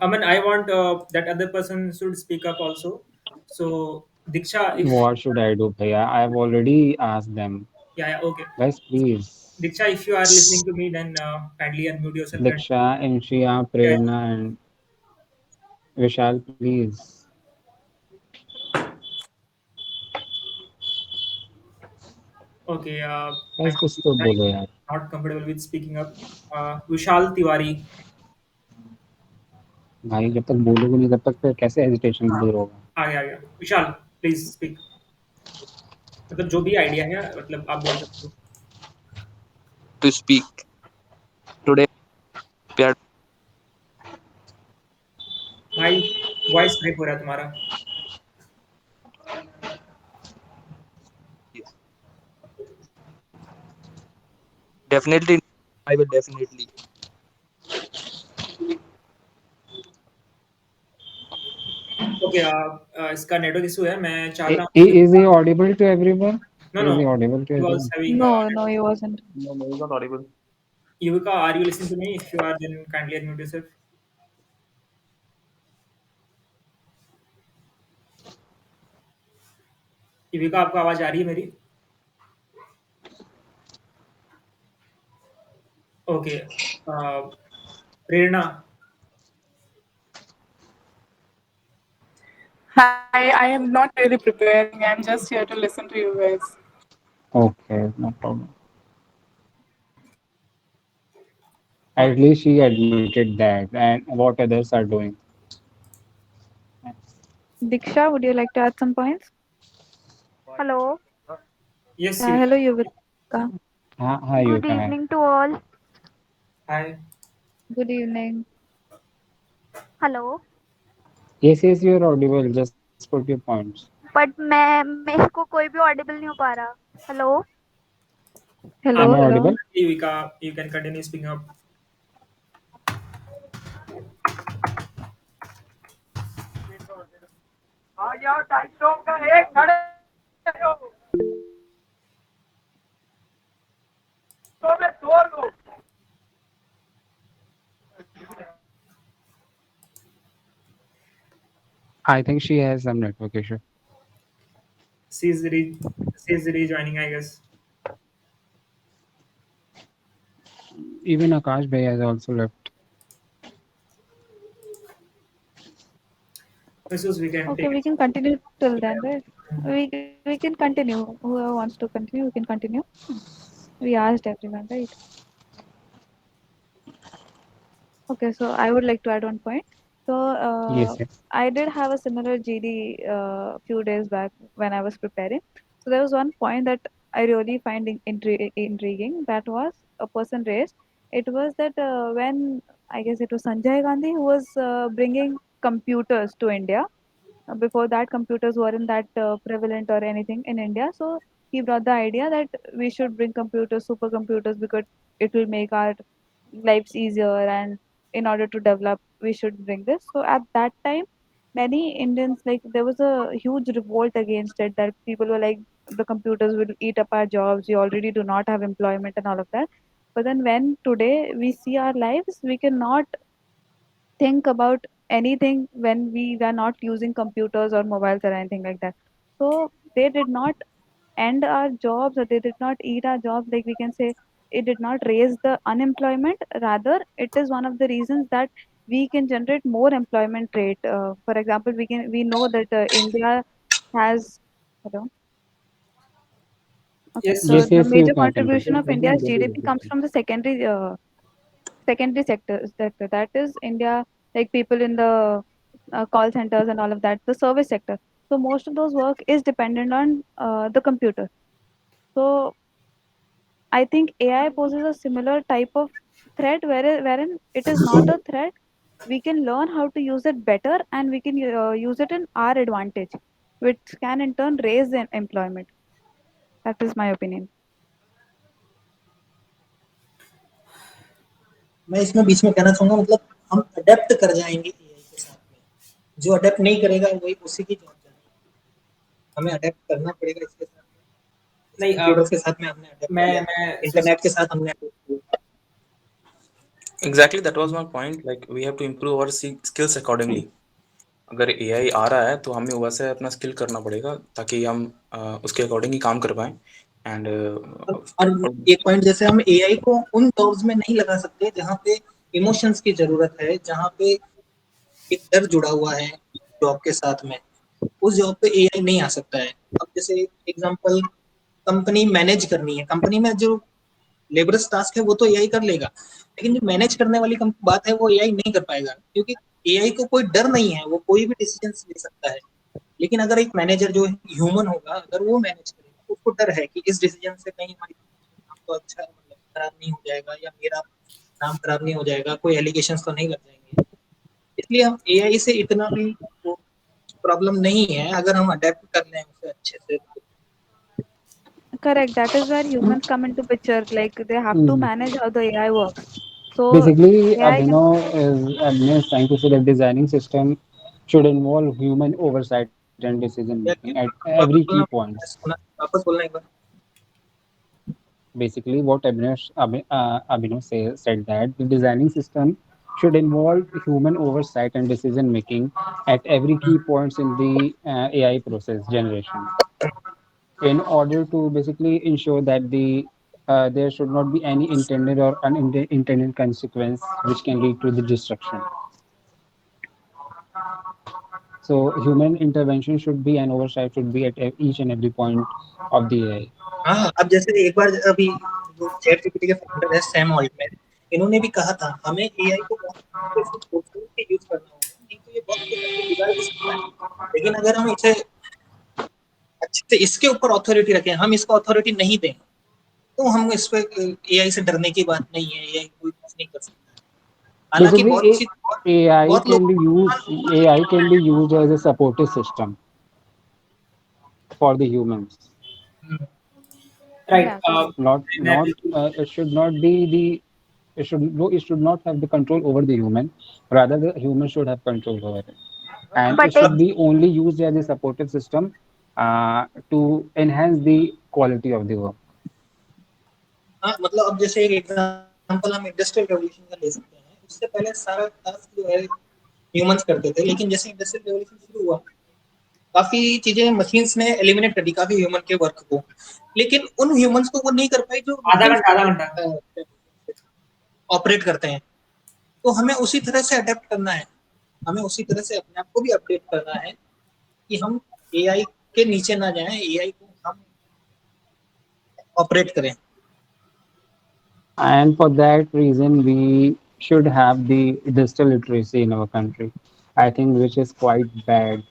A: Aman, I want that other person should speak up also. So, Diksha, if
B: What should I do, Bhaiya? I've already asked them.
A: yeah, yeah, okay.
B: Guys, please.
A: Diksha, if you are listening to me, then kindly unmute yourself and
B: Diksha, Inshia,
A: yeah.
B: Prerna, and Vishal, please.
A: Okay. I
B: Guys, कुछ
A: think
B: तो
A: Diksha is
B: बोलो यार.
A: not comfortable with speaking up. Vishal Tiwari.
B: भाई जब तक बोलोगे नहीं तब तक फिर कैसे हेजिटेशन दूर होगा.
A: आ गया. विशाल, प्लीज स्पीक. मतलब जो भी आइडिया है मतलब आप बोल सकते हो.
H: to speak today. We are
A: भाई वॉइस ब्रेक हो रहा है तुम्हारा.
H: definitely I will definitely.
A: Okay, इसका नेटवर्क इशू है, मैं चाहता हूँ कि
B: Is he audible to everyone?
A: No
B: Is
A: no,
B: he audible to
A: he was
B: everyone?
A: Having
D: No, no, he wasn't.
G: No, he's not audible.
A: Yuvika, are you listening to me? If you are, then kindly unmute yourself. Yuvika, आपको आवाज आ रही है मेरी? Okay, Prerna.
I: Hi, I am not really preparing. I'm just here to listen to you guys.
B: Okay, no problem. At least she admitted that, and what others are doing.
D: Diksha, would you like to add some points?
J: Hello,
A: yes
D: Yeah,
A: Yuvika,
D: hello, Yuvika.
B: Hi, you
J: good
B: can.
J: evening to all.
A: Hi.
D: Good evening.
J: Hello,
B: Yes, you're audible. Just put your points.
J: But मैं मेरे को कोई भी Audible नहीं हो पा रहा। Hello,
B: Am
D: Hello,
B: I
D: hello.
B: audible?
A: Yuvika, you can continue speaking up.
B: I think she has some network issue.
A: She is rejoining, I guess.
B: Even Akash Bhai has also left.
A: Jesus, we can
D: Okay,
A: take
D: we
A: it.
D: can continue till then, right? We can continue. Whoever wants to continue, we can continue. We asked everyone, right? Okay, so I would like to add one point. So
B: Yes, yes.
D: I did have a similar GD few days back when I was preparing. So there was one point that I really find intriguing. That was a person raised. It was that when I guess it was Sanjay Gandhi who was bringing computers to India. Before that, computers weren't that prevalent or anything in India. So he brought the idea that we should bring computers, supercomputers, because it will make our lives easier, and in order to develop we should bring this. So at that time many Indians, like, there was a huge revolt against it, that people were like, the computers will eat up our jobs, we already do not have employment and all of that. But then when today we see our lives, we cannot think about anything when we are not using computers or mobiles or anything like that. So they did not end our jobs, or they did not eat our jobs, like we can say. It did not raise the unemployment, rather it is one of the reasons that we can generate more employment rate. For example, we know that India has, hello. Okay,
A: Yes,
D: so
B: Yes,
D: the
B: yes, you
D: major
B: can
D: contribution of India's GDP
B: continue.
D: comes from the secondary sector, that is India, like people in the call centers and all of that, the service sector. So most of those work is dependent on the computer. So I think AI poses a similar type of threat, wherein it is not a threat. We can learn how to use it better, and we can use it in our advantage, which can in turn raise the employment. That is my opinion.
F: मैं इसमें बीच में कहना चाहूंगा, मतलब हम adapt कर जाएंगे AI के साथ में। जो अडेप्ट नहीं करेगा वही उसी की जॉब जाएगी। हमें अडेप्ट करना पड़ेगा इसके साथ में।
A: नहीं,
F: कंप्यूटर के साथ में हमने अडेप्ट किया,
A: मैं
F: इंटरनेट के साथ हमने अडेप्ट किया।
G: Exactly, that was my point. Like we have to improve our skills accordingly. अगर AI आ रहा है तो हमें वैसे अपना स्किल करना पड़ेगा ताकि हम उसके अकॉर्डिंग ही काम कर पाए। एंड
F: और एक पॉइंट, जैसे हम एआई को उन जॉब्स में नहीं लगा सकते जहाँ पे इमोशंस की जरूरत है, जहाँ पे एक डर जुड़ा हुआ है जॉब के साथ में। उस जॉब पे एआई नहीं आ सकता है। अब जैसे एग्जांपल, कंपनी मैनेज करनी है, कंपनी में जो लेबरस टास्क है वो तो एआई कर लेगा, लेकिन जो मैनेज करने वाली बात है वो एआई नहीं कर पाएगा, क्योंकि एआई को कोई डर नहीं है, वो कोई भी डिसीजन ले सकता है। लेकिन अगर एक मैनेजर जो ह्यूमन होगा, अगर वो मैनेज करेगा, उसको डर है कि इस डिसीजन से कहीं हमारी नाम तो अच्छा, मतलब खराब नहीं हो जाएगा, या मेरा नाम खराब नहीं हो जाएगा, कोई एलिगेशन तो नहीं लग जाएंगे। इसलिए हम एआई से इतना भी वो प्रॉब्लम नहीं है, अगर हम अडेप्ट कर लें उसे अच्छे से।
D: Correct. That is where humans come into picture. Like they have to
B: Mhm.
D: manage how the AI works. So
B: Basically,
D: AI can.
B: Abhinav is trying to say that designing system should involve human oversight and decision making
F: क्या
B: at
F: क्या
B: every key
F: वापस बोलना,
B: points.
F: सुना, वापस बोलना एक बार।
B: Basically, what Abhinav said that the designing system should involve human oversight and decision making at every key points in the AI process generation, in order to basically ensure that there should not be any intended or unintended consequence which can lead to the destruction. So human intervention should be and oversight should be at each and every point of the AI.
F: हाँ, अब जैसे एक बार अभी जो chat GPT के founder है Sam Altman, इन्होंने भी कहा था हमें एआई को बहुत सोच के यूज करना होगा, नहीं तो ये बहुत कुछ आगे बिगाड़ भी सकता है। लेकिन अगर हम इसे अच्छे से इसके ऊपर अथॉरिटी रखें, हम इसको अथॉरिटी नहीं दें, तो हम इस पे एआई से डरने की बात नहीं है, एआई कोई कुछ नहीं कर सकता है। हालांकि
B: Basically,
F: बहुत सी
B: AI
F: बहुत
B: can
F: लोग
B: be used. AI can be used as a supportive system for the humans.
A: Right.
D: Yeah, correct.
A: मैं बिल्कुल
B: It should not be the. It should not have the control over the human. Rather, the human should have control over it, and it
J: but एक
B: should be only used as a supportive system to enhance the quality of the work.
F: हाँ, मतलब अब जैसे एक example हम industrial revolution का ले सकते हैं। उससे पहले सारा टास्क जो है ह्यूमंस करते थे, लेकिन जैसे इंडस्ट्रियल रेवोल्यूशन शुरू हुआ, काफी चीजें मशीन्स ने एलिमिनेट कर दी, काफी ह्यूमन के वर्क को। लेकिन उन ह्यूमंस को वो नहीं कर पाई जो मशीन्स
A: आधा घंटा
F: ऑपरेट करते हैं। तो हमें उसी तरह से अडेप्ट करना है, हमें उसी तरह से अपने आप को भी अपडेट करना है कि हम एआई के नीचे ना जाएं, एआई को हम ऑपरेट करें।
B: And for that reason, we should have the digital literacy in our country. I think which is quite bad.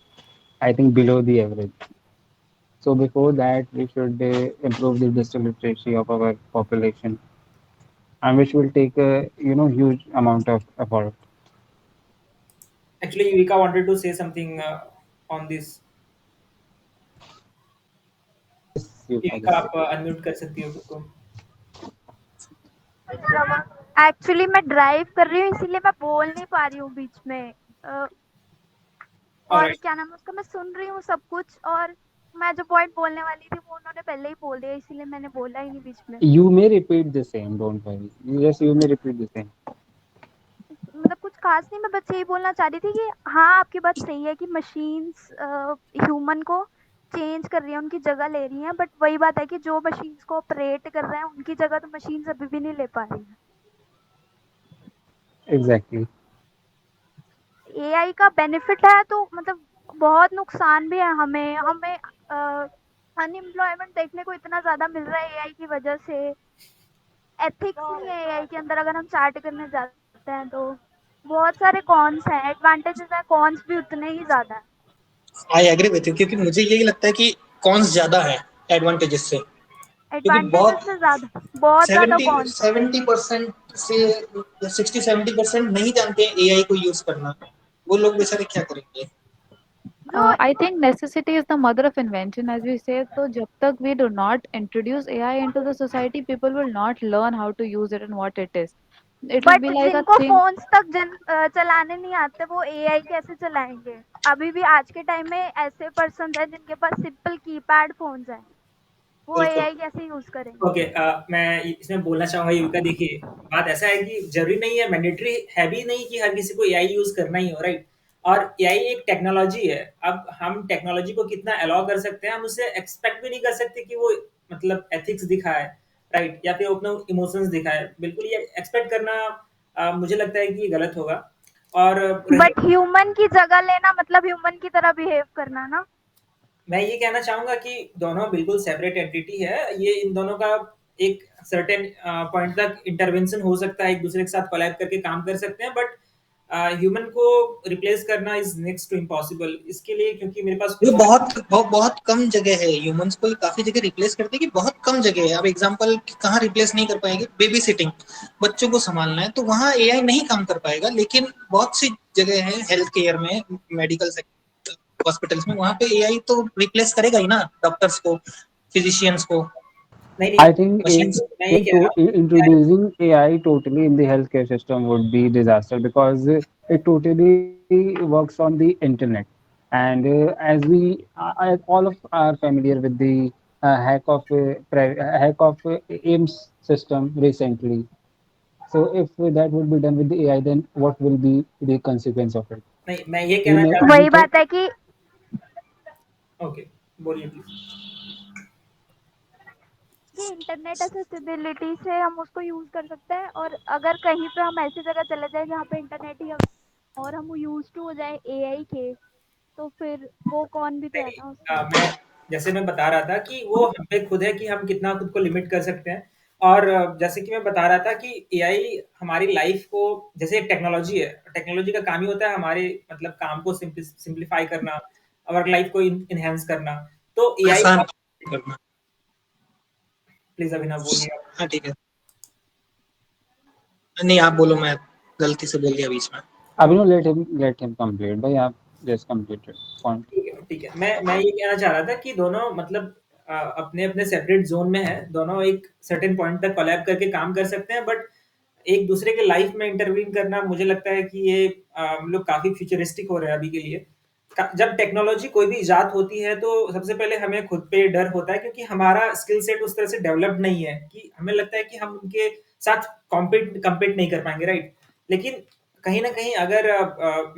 B: I think below the average. So before that, we should improve the digital literacy of our population, and which will take a huge amount of effort.
A: Actually Yuvika wanted to say something on this.
B: Yes, you can
A: Yuvika
B: say.
A: आप unmute कर सकती हो खुद को।
J: Actually मैं drive कर रही हूँ, इसीलिए मैं बोल नहीं पा रही हूँ बीच में। और
A: ऑलराइट।
J: क्या नाम है उसका, मैं सुन रही हूँ सब कुछ, और मैं जो पॉइंट बोलने वाली थी वो उन्होंने पहले ही बोल दिया, इसीलिए मैंने बोला ही नहीं बीच में।
B: You may repeat the same. Don't worry. Yes, you may repeat the same.
J: मतलब कुछ खास नहीं, मैं बस यही बोलना चाह रही थी कि हाँ, आपकी बात सही है कि मशीन्स ह्यूमन को चेंज कर रही है, उनकी जगह ले रही हैं, बट वही बात है कि जो मशीन्स को ऑपरेट कर रहे हैं उनकी जगह तो मशीन्स अभी भी नहीं ले पा रही है।
B: Exactly.
J: एआई का बेनिफिट है तो मतलब बहुत नुकसान भी है। हमें हमें अनएम्प्लॉयमेंट देखने को इतना ज्यादा मिल रहा है एआई की वजह से। एथिक्स नहीं है एआई के अंदर, अगर हम चार्ट करने जाते हैं तो बहुत सारे कॉन्स हैं, एडवांटेजेस हैं, कॉन्स भी उतने ही ज्यादा हैं।
F: आई एग्री विथ यू, क्योंकि मुझे यही लगता है कि कॉन्स ज्यादा है एडवांटेजेस से, क्योंकि
J: एडवांटेजेस से ज्यादा, बहुत ज्यादा कॉन्स है।
F: 70% से 60-70% नहीं जानते हैं एआई को यूज करना। वो लोग बेचारे क्या करेंगे?
J: जो
D: I think necessity is the mother of invention, as we say. So, जब तक we do not introduce AI into the society, people will not learn how to use it and what it is. It will
J: but
D: be like a
J: जिनको
D: thing.
J: Phones तक चलाने नहीं आते वो AI कैसे चलाएंगे? अभी भी आज के टाइम में ऐसे पर्सन हैं जिनके पास सिंपल कीपैड फोन्स हैं, वो
F: बिल्कुल।
J: एआई कैसे यूज करेंगे?
A: ओके, मैं इसमें बोलना चाहूँगा युविका, देखिए बात ऐसा है कि ज़रूरी नहीं है, मैंडेटरी है भी नहीं कि हर किसी को एआई यूज़ करना ही हो, राइट? और एआई एक टेक्नोलॉजी है। अब हम टेक्नोलॉजी को कितना अलाउ कर सकते हैं, हम उससे एक्सपेक्ट भी नहीं कर सकते कि वो मतलब एथिक्स दिखाए, राइट? या फिर अपने इमोशंस दिखाए। बिल्कुल ये एक्सपेक्ट करना मुझे लगता है कि ये गलत होगा। और रही
J: बट ह्यूमन की जगह लेना मतलब ह्यूमन की तरह बिहेव करना ना।
A: मैं ये कहना चाहूँगा कि दोनों बिल्कुल सेपरेट एंटिटी है। ये इन दोनों का एक सर्टेन पॉइंट तक इंटरवेंशन हो सकता है, एक दूसरे के साथ कोलैब करके काम कर सकते हैं, बट ह्यूमन को रिप्लेस करना इज नेक्स्ट टू इम्पॉसिबल। इसके लिए क्योंकि मेरे पास
F: ये
A: कुछ और
F: बहुत कम जगह है, ह्यूमंस को काफी जगह रिप्लेस करते हैं कि बहुत कम जगह है। अब एग्जांपल कहाँ रिप्लेस नहीं कर पाएंगे, बेबी सिटिंग, बच्चों को संभालना है तो वहाँ एआई नहीं काम कर पाएगा। लेकिन बहुत सी जगह है हेल्थ केयर में, मेडिकल हॉस्पिटल्स में, वहाँ पे एआई तो रिप्लेस करेगा ही ना, डॉक्टर्स को, फिजिशियंस को।
A: नहीं
B: I
A: नहीं,
B: think
A: मशीन मैं ये कह रहा हूँ AI
B: introducing AI totally in the healthcare system would be disaster because it totally works on the internet. And as all of are familiar with the hack of AIMS system recently. So if that would be done with the AI, then what will be the consequence of it?
A: नहीं, मैं ये
B: You
A: कहना
B: know,
A: चाह रहा
B: as
J: वही
B: you said,
J: बात है कि
A: हूँ। ओके, बोलिए प्लीज।
J: इंटरनेट एक्सेसिबिलिटी से हम उसको यूज कर सकते हैं, और अगर कहीं पे हम ऐसी जगह चले जाए जहाँ पे इंटरनेट ही और हम यूज टू हो जाए एआई के, तो फिर वो कौन भी तो है
A: नहीं,
J: ना उसमें।
A: मैं जैसे मैं बता रहा था कि वो हम पे खुद है कि हम कितना खुद को लिमिट कर सकते हैं। और जैसे कि मैं बता रहा था कि एआई हमारी लाइफ को, जैसे एक टेक्नोलॉजी है, टेक्नोलॉजी का काम ही होता है हमारे मतलब काम को सिंप्लीफाई करना, वर्क लाइफ को इनहेंस करना। तो एआई
F: आसान
A: का,
F: करना।
A: प्लीज अभिनव बोलिए आप।
F: हाँ ठीक है, नहीं आप बोलो, मैं गलती से बोल दिया बीच में।
B: Abhinav, let him complete. भाई आप just completed point.
A: ठीक है, ठीक है। मैं ये कहना चाह रहा था कि दोनों मतलब अपने अपने सेपरेट जोन में है, दोनों एक सर्टेन पॉइंट तक कोलैब करके काम कर सकते हैं, बट एक दूसरे के लाइफ में इंटरवीन करना मुझे लगता है कि ये हम लोग काफी फ्यूचरिस्टिक हो रहे हैं अभी के लिए। जब टेक्नोलॉजी कोई भी इजाद होती है तो सबसे पहले हमें खुद पे डर होता है, क्योंकि हमारा स्किल सेट उस तरह से डेवलप नहीं है कि हमें लगता है कि हम उनके साथ कॉम्पीट नहीं कर पाएंगे, राइट। लेकिन कहीं ना कहीं अगर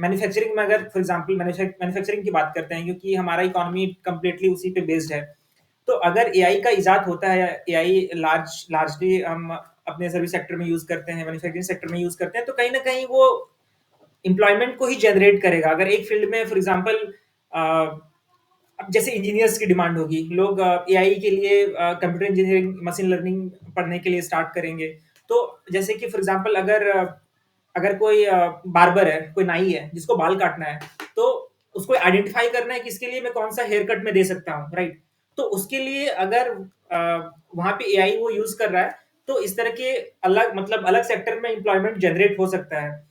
A: मैन्युफैक्चरिंग में, अगर फॉर एग्जांपल मैन्युफैक्चरिंग की बात करते हैं, क्योंकि हमारा इकोनॉमी कंप्लीटली उसी पे बेस्ड है, तो अगर एआई का इजाद होता है, एआई लार्जली हम अपने सर्विस सेक्टर में यूज करते हैं, मैन्युफैक्चरिंग सेक्टर में यूज करते हैं, तो कहीं ना कहीं वो एम्प्लॉयमेंट को ही जनरेट करेगा। अगर एक फील्ड में फॉर एग्जांपल अब जैसे इंजीनियर्स की डिमांड होगी, लोग एआई के लिए कंप्यूटर इंजीनियरिंग, मशीन लर्निंग पढ़ने के लिए स्टार्ट करेंगे। तो जैसे कि फॉर एग्जांपल अगर अगर कोई बार्बर है, कोई नाई है जिसको बाल काटना है, तो उसको आइडेंटिफाई करना है कि इसके लिए मैं कौन सा हेयर कट में दे सकता हूँ, राइट। तो उसके लिए अगर वहां पे एआई वो यूज कर रहा है, तो इस तरह के अलग मतलब अलग सेक्टर में इंप्लॉयमेंट जनरेट हो सकता है।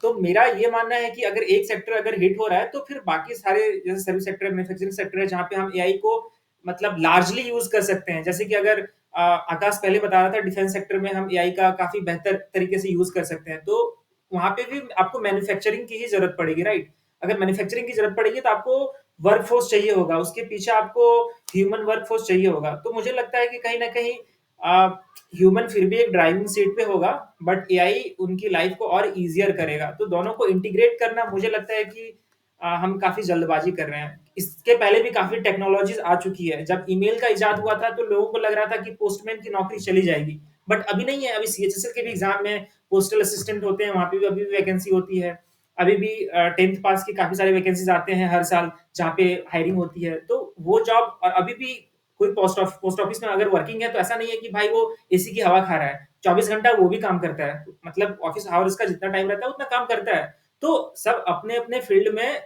A: तो मेरा ये मानना है कि अगर एक सेक्टर अगर हिट हो रहा है, तो फिर बाकी सारे जैसे सर्विस सेक्टर, मैन्युफैक्चरिंग सेक्टर है, जहाँ पे हम एआई को मतलब लार्जली यूज कर सकते हैं। जैसे कि अगर आकाश पहले बता रहा था, डिफेंस सेक्टर में हम एआई का काफी बेहतर तरीके से यूज कर सकते हैं, तो वहां पे भी आपको मैन्युफैक्चरिंग की ही जरूरत पड़ेगी, राइट। अगर मैन्युफैक्चरिंग की जरूरत पड़ेगी तो आपको वर्कफोर्स चाहिए होगा, उसके पीछे आपको ह्यूमन वर्कफोर्स चाहिए होगा। तो मुझे लगता है कि कहीं ना कहीं ह्यूमन फिर भी एक ड्राइविंग सीट पे होगा, बट एआई उनकी लाइफ को और इजियर करेगा। तो दोनों को इंटीग्रेट करना मुझे लगता है कि हम काफी जल्दबाजी कर रहे हैं। इसके पहले भी काफी टेक्नोलॉजीज आ चुकी है। जब ईमेल का इजाद हुआ था तो लोगों को लग रहा था कि पोस्टमैन की नौकरी चली जाएगी, बट अभी नहीं है। अभी सीएचएसएल के भी एग्जाम में पोस्टल असिस्टेंट होते हैं, वहां पे भी अभी भी वैकेंसी होती है। अभी भी 10th पास की काफी सारे वैकेंसीज आते हैं हर साल, जहाँ पे हायरिंग होती है। तो वो जॉब, और अभी भी कोई पोस्ट ऑफिस में अगर वर्किंग है, तो ऐसा नहीं है कि भाई वो एसी की हवा खा रहा है, 24 घंटा वो भी काम करता है, मतलब ऑफिस आवर्स का जितना टाइम रहता है उतना काम करता है। तो सब अपने अपने फील्ड में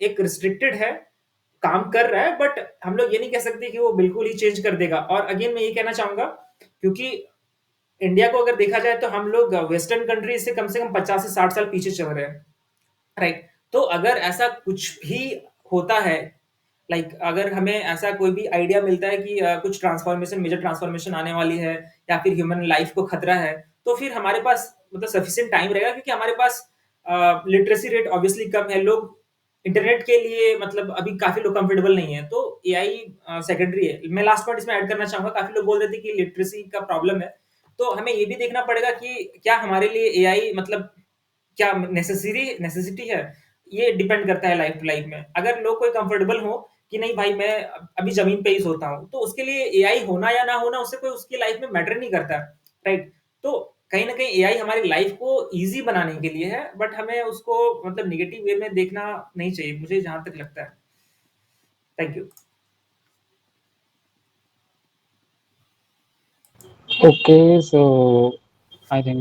A: एक रिस्ट्रिक्टेड है, काम कर रहा है, बट हम लोग ये नहीं कह सकते कि वो बिल्कुल ही चेंज कर देगा। और अगेन मैं ये कहना चाहूंगा, क्योंकि इंडिया को अगर देखा जाए तो हम लोग वेस्टर्न कंट्री से कम 50 से 60 साल पीछे चल रहे हैं, राइट। तो अगर ऐसा कुछ भी होता है, लाइक अगर हमें ऐसा कोई भी आइडिया मिलता है कि कुछ ट्रांसफॉर्मेशन, मेजर ट्रांसफॉर्मेशन आने वाली है, या फिर ह्यूमन लाइफ को खतरा है, तो फिर हमारे पास मतलब सफिशिएंट टाइम रहेगा, क्योंकि हमारे पास लिटरेसी रेट ऑब्वियसली कम है। लोग इंटरनेट के लिए मतलब अभी काफी लोग कंफर्टेबल नहीं है, तो एआई सेकेंडरी है। मैं लास्ट पॉइंट इसमें ऐड करना चाहूंगा, काफी लोग बोल रहे थे कि लिटरेसी का प्रॉब्लम है, तो हमें ये भी देखना पड़ेगा कि क्या हमारे लिए एआई मतलब क्या नेसेसिटी है। ये डिपेंड करता है लाइफ लाइफ में। अगर लोग कोई कंफर्टेबल हो कि नहीं भाई मैं अभी जमीन पे ही सोता हूँ, तो उसके लिए एआई होना या ना होना उससे कोई उसकी लाइफ में मैटर नहीं करता, राइट। तो कहीं ना कहीं एआई हमारी लाइफ को इजी बनाने के लिए है, बट हमें उसको मतलब निगेटिव वे में देखना नहीं चाहिए, मुझे जहां तक लगता है। Thank you.
B: Okay, so I think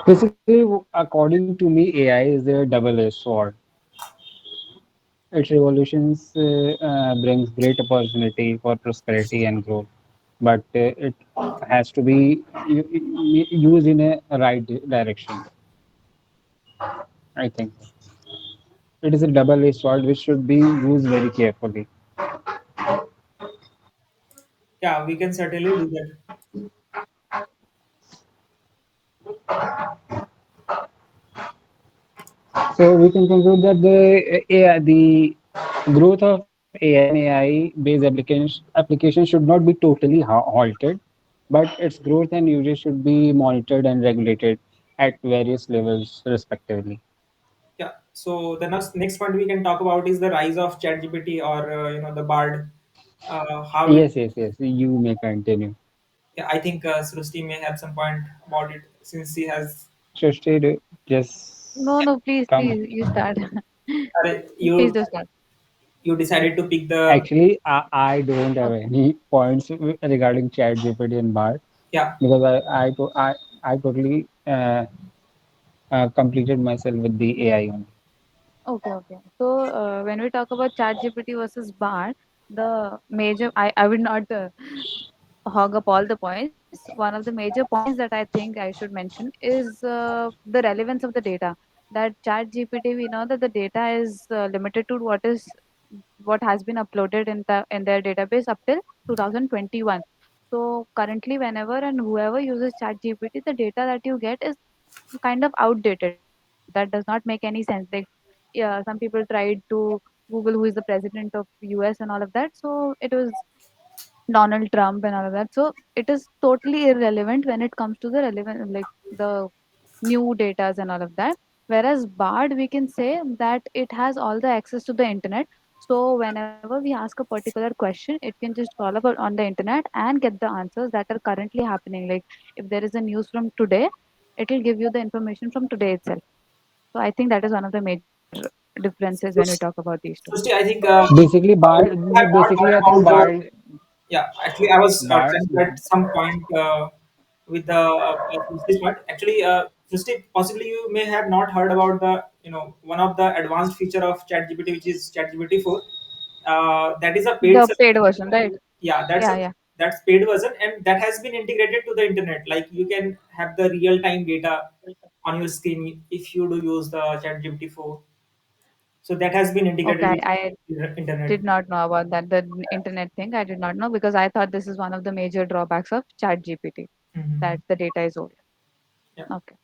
B: basically, according to me, AI is a double-edged sword. Its revolutions brings great opportunity for prosperity and growth, but it has to be used in a right direction. I think it is a double-edged sword which should be used very carefully.
A: Yeah, we can certainly do that.
B: So we can conclude that the growth of AI and AI-based applications should not be totally halted, but its growth and usage should be monitored and regulated at various levels, respectively.
A: Yeah. So the next point we can talk about is the rise of ChatGPT, or the Bard. How it.
B: Yes, yes, yes. You may continue.
A: Yeah, I think Srusti may have some point about it since he has.
B: Srishti,
D: No,
B: just
D: no, please,
B: come.
D: please, you start. Please
A: You
D: do start.
A: decided to pick the.
B: Actually, I don't have
D: Okay.
B: any points regarding ChatGPT and Bard
A: Yeah.
B: because I totally completed myself with the AI only.
D: Okay, okay. So when we talk about ChatGPT versus Bard, the major I would not hog up all the points. One of the major points that I think I should mention is the relevance of the data. That ChatGPT, we know that the data is limited to what has been uploaded in their database up till 2021. So currently, whenever and whoever uses ChatGPT, the data that you get is kind of outdated. That does not make any sense. Like, yeah, some people tried to Google who is the president of US and all of that. So it was Donald Trump and all of that. So it is totally irrelevant when it comes to the relevant, like the new datas and all of that. Whereas Bard, we can say that it has all the access to the internet. So whenever we ask a particular question, it can just call up on the internet and get the answers that are currently happening. Like if there is a news from today, it will give you the information from today itself. So I think that is one of the major differences when we talk about these two.
A: Srusti, I think
B: Basically, Bard.
A: I have not
B: Basically,
A: heard
B: I think
A: about the.
B: Bard.
A: Yeah, actually, I was
B: Bard.
A: trying to at some point with the Srusti's point. Actually, Srusti, possibly you may have not heard about the one of the advanced feature of ChatGPT, which is ChatGPT 4. That is a paid
D: The paid
A: subscription.
D: version, right?
A: Yeah,
D: Yeah, yeah.
A: that's paid version, and that has been integrated to the internet. Like you can have the real time data on your screen if you do use the ChatGPT 4. So that has been integrated
D: Okay,
A: with
D: I
A: the internet.
D: did not know about that. The internet thing, I did not know because I thought this is one of the major drawbacks of ChatGPT,
A: Mhm.
D: that the data is old.
A: Yeah.
D: Okay.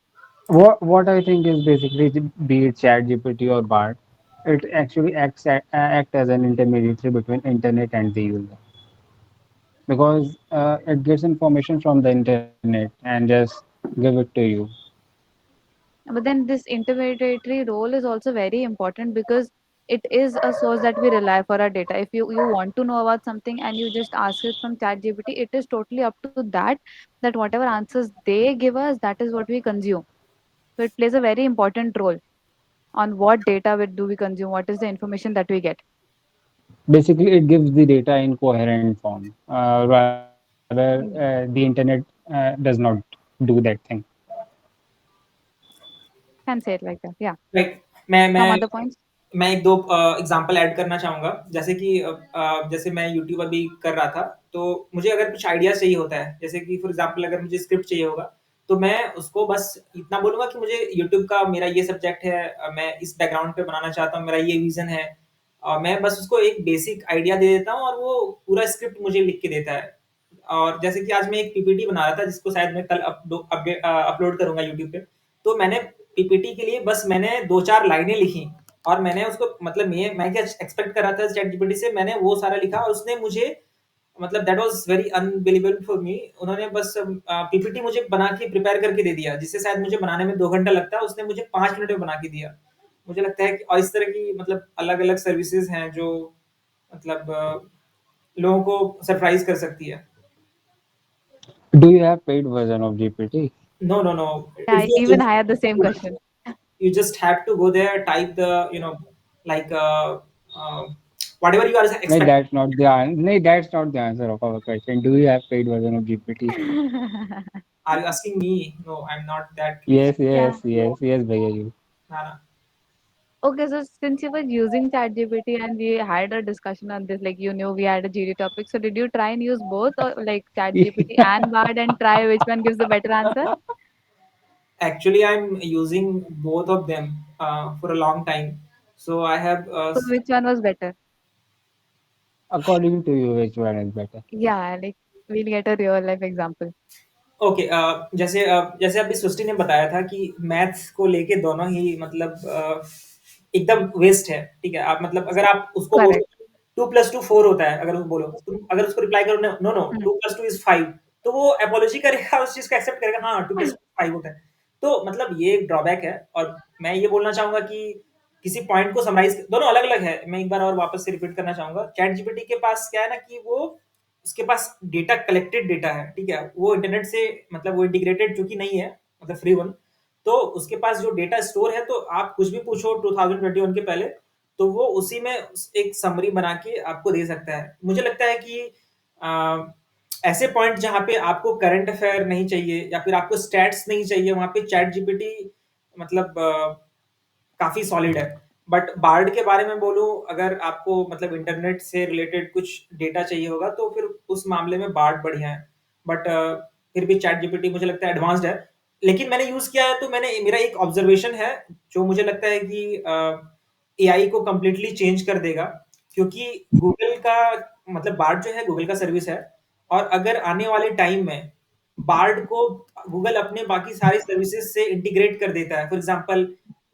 B: What I think is basically be it ChatGPT or Bard, it actually act as an intermediary between internet and the user because it gets information from the internet and just give it to you.
D: But then this intermediary role is also very important because it is a source that we rely for our data. If you want to know about something and you just ask it from ChatGPT, it is totally up to that whatever answers they give us, that is what we consume. So it plays a very important role on what data do we consume, what is the information that we get.
B: Basically, it gives the data in coherent form. Rather, the
D: Mm,
B: internet does not do that thing.
D: can say it like that. Yeah.
A: Like मैं
D: Some
A: मैं
D: other points.
A: मैं एक दो example add करना चाहूँगा। जैसे कि जैसे मैं यूट्यूब अभी कर रहा था, तो मुझे अगर कुछ आइडिया चाहिए होता है, जैसे कि फॉर एग्जांपल अगर मुझे स्क्रिप्ट चाहिए होगा, तो मैं उसको बस इतना बोलूँगा कि मुझे यूट्यूब का मेरा ये सब्जेक्ट है, मैं इस बैकग्राउंड पे बनाना चाहता हूँ, मेरा ये विज़न है। मैं बस उसको एक बेसिक आइडिया दे देता हूँ और वो पूरा स्क्रिप्ट मुझे लिख के देता है। और जैसे कि आज मैं एक पीपीटी बना रहा था जिसको शायद मैं कल अपलोड करूँगा यूट्यूब पे। तो मैंने पीपीटी के लिए बस मैंने 2-4 लाइनें लिखी और मैंने उसको मतलब मैं क्या एक्सपेक्ट कर रहा था चैट जीपीटी से, मैंने वो सारा लिखा और उसने मुझे मतलब that was very unbelievable for me. उन्होंने बस पीपीटी मुझे बना के प्रिपेयर करके दे दिया, जिससे शायद मुझे बनाने में 2 घंटा लगता है, उसने मुझे 5 मिनट में बना के दिया। मुझे लगता है कि और इस तरह की मतलब अलग-अलग सर्विसेज़ हैं जो मतलब लोगों को सरप्राइज़ कर सकती है।
B: Do you have paid version of GPT?
A: No, no, no.
D: Yeah, even I had the same question.
A: You just have to go there, type the, like, uh, whatever you are
B: No,
A: expecting.
B: that's not the no, that's not the answer of our question. Do you have paid version of GPT?
A: Are you asking me? No, I'm not that rich.
B: Yes,
D: Yeah.
B: yes, yes, yes, Bhaiya, you.
A: Nah, nah.
D: Okay, so since you were using ChatGPT and we had a discussion on this, like you knew we had a GD topic, so did you try and use both or like ChatGPT and Bard and try which one gives the better answer?
A: Actually, I'm using both of them for a long time. So I have
D: So which one was better?
B: According to you, which one is better?
D: Yeah, like we'll get a real life example.
A: Okay, जैसे अभी सृष्टि ने बताया था कि maths को लेके दोनों ही मतलब एकदम वेस्ट है, ठीक है? आप मतलब अगर आप उसको बोलो
D: Correct.
A: 2 + 2 4 होता है, अगर उसको बोलो, तुम अगर उसको रिप्लाई करो नो नो नो 2 + 2 इज़ 5, तो वो अपोलॉजी करेगा, उस चीज़ को एक्सेप्ट करेगा, हाँ 2 + 2 5 होता है। तो मतलब ये एक ड्रॉबैक है और मैं ये बोलना चाहूँगा कि किसी पॉइंट को समराइज़ दोनों अलग-अलग है। मैं एक बार और वापस से रिपीट करना चाहूँगा, चैट जीपीटी के पास क्या है ना कि वो उसके पास डेटा कलेक्टेड डेटा है, ठीक है? वो इंटरनेट से मतलब वो इंटीग्रेटेड चूँकि नहीं है, मतलब फ्री वन, तो उसके पास जो डेटा स्टोर है, तो आप कुछ भी पूछो 2021 के पहले, तो वो उसी में एक समरी बना के आपको दे सकता है। मुझे लगता है कि अ, ऐसे पॉइंट जहाँ पे आपको करंट अफेयर नहीं चाहिए या फिर आपको स्टैट्स नहीं चाहिए, वहाँ पे चैट जीपीटी मतलब काफ़ी सॉलिड है। बट बार्ड के बारे में बोलूँ, अगर आपको मतलब इंटरनेट से रिलेटेड कुछ डेटा चाहिए होगा, तो फिर उस मामले में बार्ड बढ़िया है। बट फिर भी चैट जीपीटी मुझे लगता है एडवांस्ड है। लेकिन मैंने यूज़ किया है, तो मेरा एक ऑब्जर्वेशन है, जो मुझे लगता है कि एआई को कंप्लीटली चेंज कर देगा, क्योंकि गूगल का मतलब बार्ड जो है गूगल का सर्विस है, और अगर आने वाले टाइम में बार्ड को गूगल अपने बाकी सारी सर्विसेज से इंटीग्रेट कर देता है, फॉर एग्जांपल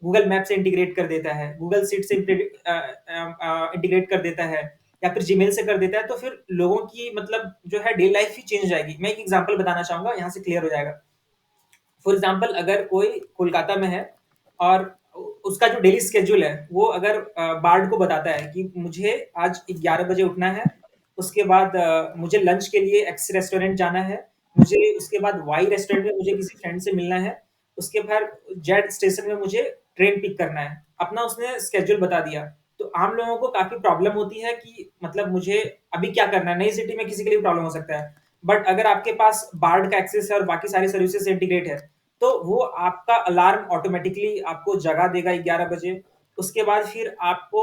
A: गूगल मैप से इंटीग्रेट कर देता है, गूगल सीट से इंटीग्रेट कर देता है, या फिर जीमेल से कर देता है, तो फिर लोगों की मतलब जो है डे लाइफ ही चेंज हो जाएगी। मैं एक एग्जांपल बताना चाहूंगा, यहाँ से क्लियर हो जाएगा। फॉर एग्जाम्पल अगर कोई कोलकाता में है और उसका जो डेली स्केड्यूल है, वो अगर बार्ड को बताता है कि मुझे आज 11 बजे उठना है, उसके बाद मुझे लंच के लिए एक्स रेस्टोरेंट जाना है, मुझे उसके बाद वाई रेस्टोरेंट में मुझे किसी फ्रेंड से मिलना है, उसके बाद जेड स्टेशन में मुझे ट्रेन पिक करना है, अपना उसने स्केड्यूल बता दिया। तो आम लोगों को काफी प्रॉब्लम होती है कि मतलब मुझे अभी क्या करना है, नई सिटी में किसी के लिए प्रॉब्लम हो सकता है, बट अगर आपके पास बार्ड का एक्सेस है और बाकी सारी सर्विसेज से इंटीग्रेट है, तो वो आपका अलार्म ऑटोमेटिकली आपको जगा देगा 11 बजे। उसके बाद फिर आपको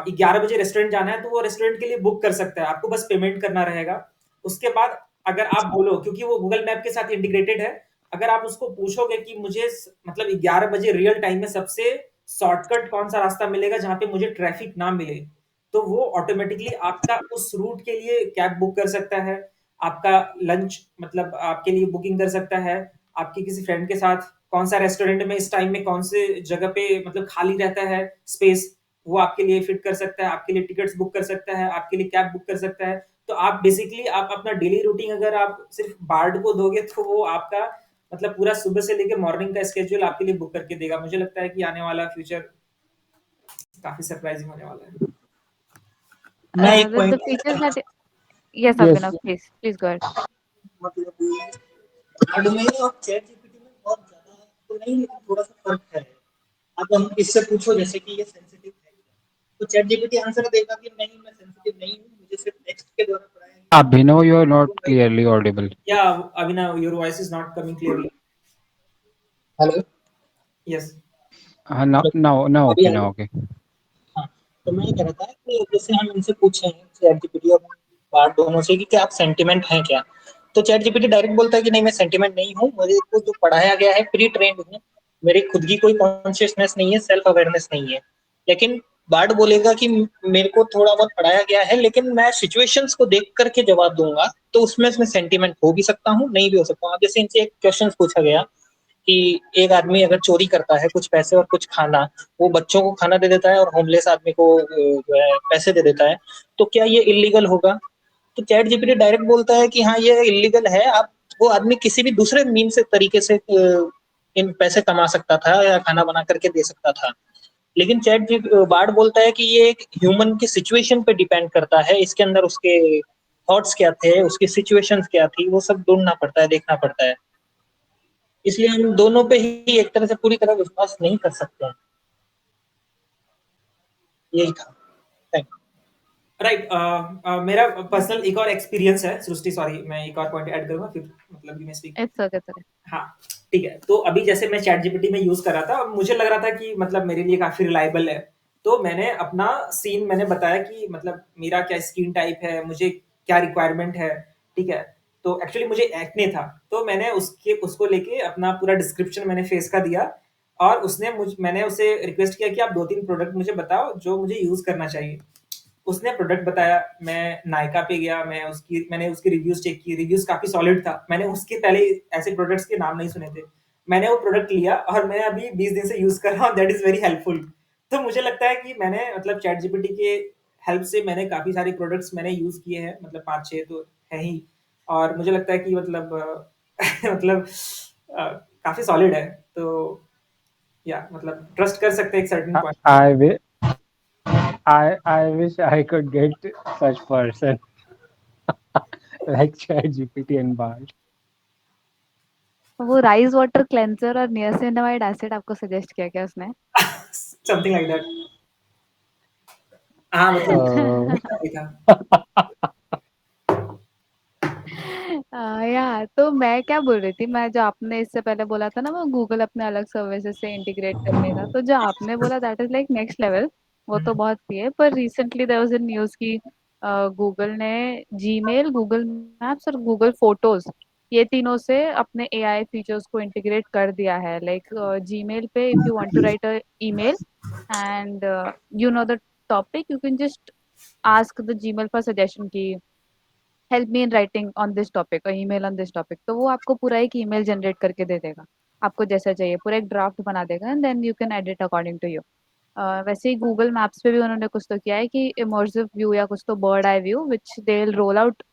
A: 11 बजे रेस्टोरेंट जाना है, तो वो रेस्टोरेंट के लिए बुक कर सकता है, आपको बस पेमेंट करना रहेगा। उसके बाद अगर आप बोलो, क्योंकि वो गूगल मैप के साथ इंटीग्रेटेड है, अगर आप उसको पूछोगे कि मुझे मतलब 11 बजे रियल टाइम में सबसे शॉर्टकट कौन सा रास्ता मिलेगा जहाँ पे मुझे ट्रैफिक ना मिले, तो वो ऑटोमेटिकली आपका उस रूट के लिए कैब बुक कर सकता है, आपका लंच मतलब आपके लिए बुकिंग कर सकता है, आपके किसी फ्रेंड के साथ कौन सा रेस्टोरेंट में इस टाइम में कौन से जगह पे मतलब खाली रहता है स्पेस, वो आपके लिए फिट कर सकता है, आपके लिए टिकट्स बुक कर सकता है, आपके लिए कैब बुक कर सकता है। तो आप बेसिकली आप अपना डेली रूटीन अगर आप सिर्फ बार्ड को दोगे, तो वो आपका मतलब पूरा सुबह से लेके मॉर्निंग का स्केड्यूल आपके लिए बुक करके देगा। मुझे लगता है कि आने वाला फ्यूचर काफी सरप्राइजिंग होने वाला है।
F: मैं एक
D: The
F: point
D: features that yes,
B: Yes.
D: Abhinav, please go ahead.
F: मतलब बार्ड में और चैट जीपीटी में बहुत ज्यादा तो नहीं, लेकिन थोड़ा सा फर्क है। अब हम इससे पूछो जैसे कि ये सेंसिटिव है, तो चैट जीपीटी आंसर देगा कि नहीं मैं सेंसिटिव नहीं हूँ, मुझे सिर्फ टेक्स्ट के द्वारा पढ़ाया गया
B: Abhinav, you are not clearly audible.
A: Yeah, Abhinav, your voice is not coming clearly.
F: Hello
A: Yes.
B: Now
F: अभी
B: okay,
F: आ
B: now
F: गया?
B: okay.
F: हाँ, तो मैं ये कह रहा था कि जैसे हम इनसे पूछे हैं चैट जीपीटी और बार्ड दोनों से कि आप सेंटिमेंट हैं क्या, तो चैट जीपीटी डायरेक्ट बोलता है कि नहीं मैं सेंटिमेंट नहीं हूँ, मुझे को जो पढ़ाया गया है प्री ट्रेंड हूँ, मेरी खुद की कोई कॉन्शियसनेस नहीं है, सेल्फ अवेयरनेस नहीं है। लेकिन बार्ड बोलेगा कि मेरे को थोड़ा बहुत पढ़ाया गया है, लेकिन मैं सिचुएशंस को देख करके जवाब दूंगा, तो उसमें सेंटिमेंट हो भी सकता हूँ, नहीं भी हो सकता हूँ। जैसे इनसे एक क्वेश्चन पूछा गया कि एक आदमी अगर चोरी करता है कुछ पैसे और कुछ खाना, वो बच्चों को खाना दे देता है और होमलेस आदमी को जो है पैसे दे देता है, तो क्या ये इलीगल होगा? तो चैट जीपीटी डायरेक्ट बोलता है कि हाँ ये इलीगल है। आप वो आदमी किसी भी दूसरे मीन से तरीके से इन पैसे कमा सकता था या खाना बना करके दे सकता था। लेकिन चैट जी बार्ड बोलता है कि ये एक ह्यूमन की सिचुएशन पे डिपेंड करता है, इसके अंदर उसके थॉट्स क्या थे, उसकी सिचुएशंस क्या थी, वो सब ढूंढना पड़ता है, देखना पड़ता है। इसलिए हम दोनों पे ही एक तरह से पूरी तरह विश्वास नहीं कर सकते हैं। यही था। Thank
A: right. मेरा पर्सनल एक और एक्सपीरियंस है सृष्टि, सॉरी मैं एक और पॉइंट ऐड करूंगा, फिर मतलब मैं speak.
D: It's okay, it's okay.
A: हाँ, ठीक है। तो अभी जैसे मैं चैट जीपीटी में यूज कर रहा था, मुझे लग रहा था कि मतलब मेरे लिए काफी रिलायबल है, तो मैंने अपना सीन मैंने बताया कि मतलब मेरा क्या स्किन टाइप है, मुझे क्या रिक्वायरमेंट है, ठीक है। तो एक्चुअली मुझे एक्ने था, तो मैंने उसको लेके अपना पूरा डिस्क्रिप्शन मैंने फेस का दिया, और मैंने उसे रिक्वेस्ट किया कि आप 2-3 प्रोडक्ट मुझे बताओ जो मुझे यूज करना चाहिए। उसने प्रोडक्ट बताया, मैं नायका पे गया, मैंने उसकी रिव्यूज़ चेक की, रिव्यूज़ काफ़ी सॉलिड था। मैंने उसके पहले ऐसे प्रोडक्ट्स के नाम नहीं सुने थे। मैंने वो प्रोडक्ट लिया और मैं अभी 20 दिन से यूज़ कर रहा हूँ, दैट इज़ वेरी हेल्पफुल। तो मुझे लगता है कि मैंने मतलब चैटजीपीटी के हेल्प से मैंने काफ़ी सारे प्रोडक्ट्स मैंने यूज़ किए हैं, मतलब 5-6 तो हैं ही। और मुझे लगता है कि मतलब मतलब काफ़ी सॉलिड है। तो या मतलब ट्रस्ट कर सकते हैं एक सर्टेन पॉइंट पे।
B: I wish I wish I could get such person like ChatGPT and Bard.
D: वो राइस वाटर क्लेंजर और नियासिनामाइड एसिड आपको सजेस्ट किया क्या उसने?
A: Something like that. हाँ, मतलब
B: Uh,
A: भी था।
D: या तो मैं क्या बोल रही थी, मैं जो आपने इससे पहले बोला था ना वो गूगल अपने अलग सर्विसेज से इंटीग्रेट करने का, तो जो आपने बोला that is like next level. वो तो
A: हुँ,
D: बहुत सही है, पर recently there was a news की गूगल ने जीमेल, गूगल मैप्स और गूगल फोटोज, ये तीनों से अपने एआई फीचर्स को इंटीग्रेट कर दिया है। लाइक जीमेल पे if you want to write a email and you know the topic, you can just ask the Gmail for suggestion की help me in writing on this topic और email on this topic, तो वो आपको पूरा एक email generate करके दे देगा, आपको जैसा चाहिए पूरा एक ड्राफ्ट बना देगा and then you can edit according to you. वैसे ही गूगल मैप्स पे भी उन्होंने कुछ तो किया है कि इमर्सिव व्यू या कुछ तो bird eye view which they will roll out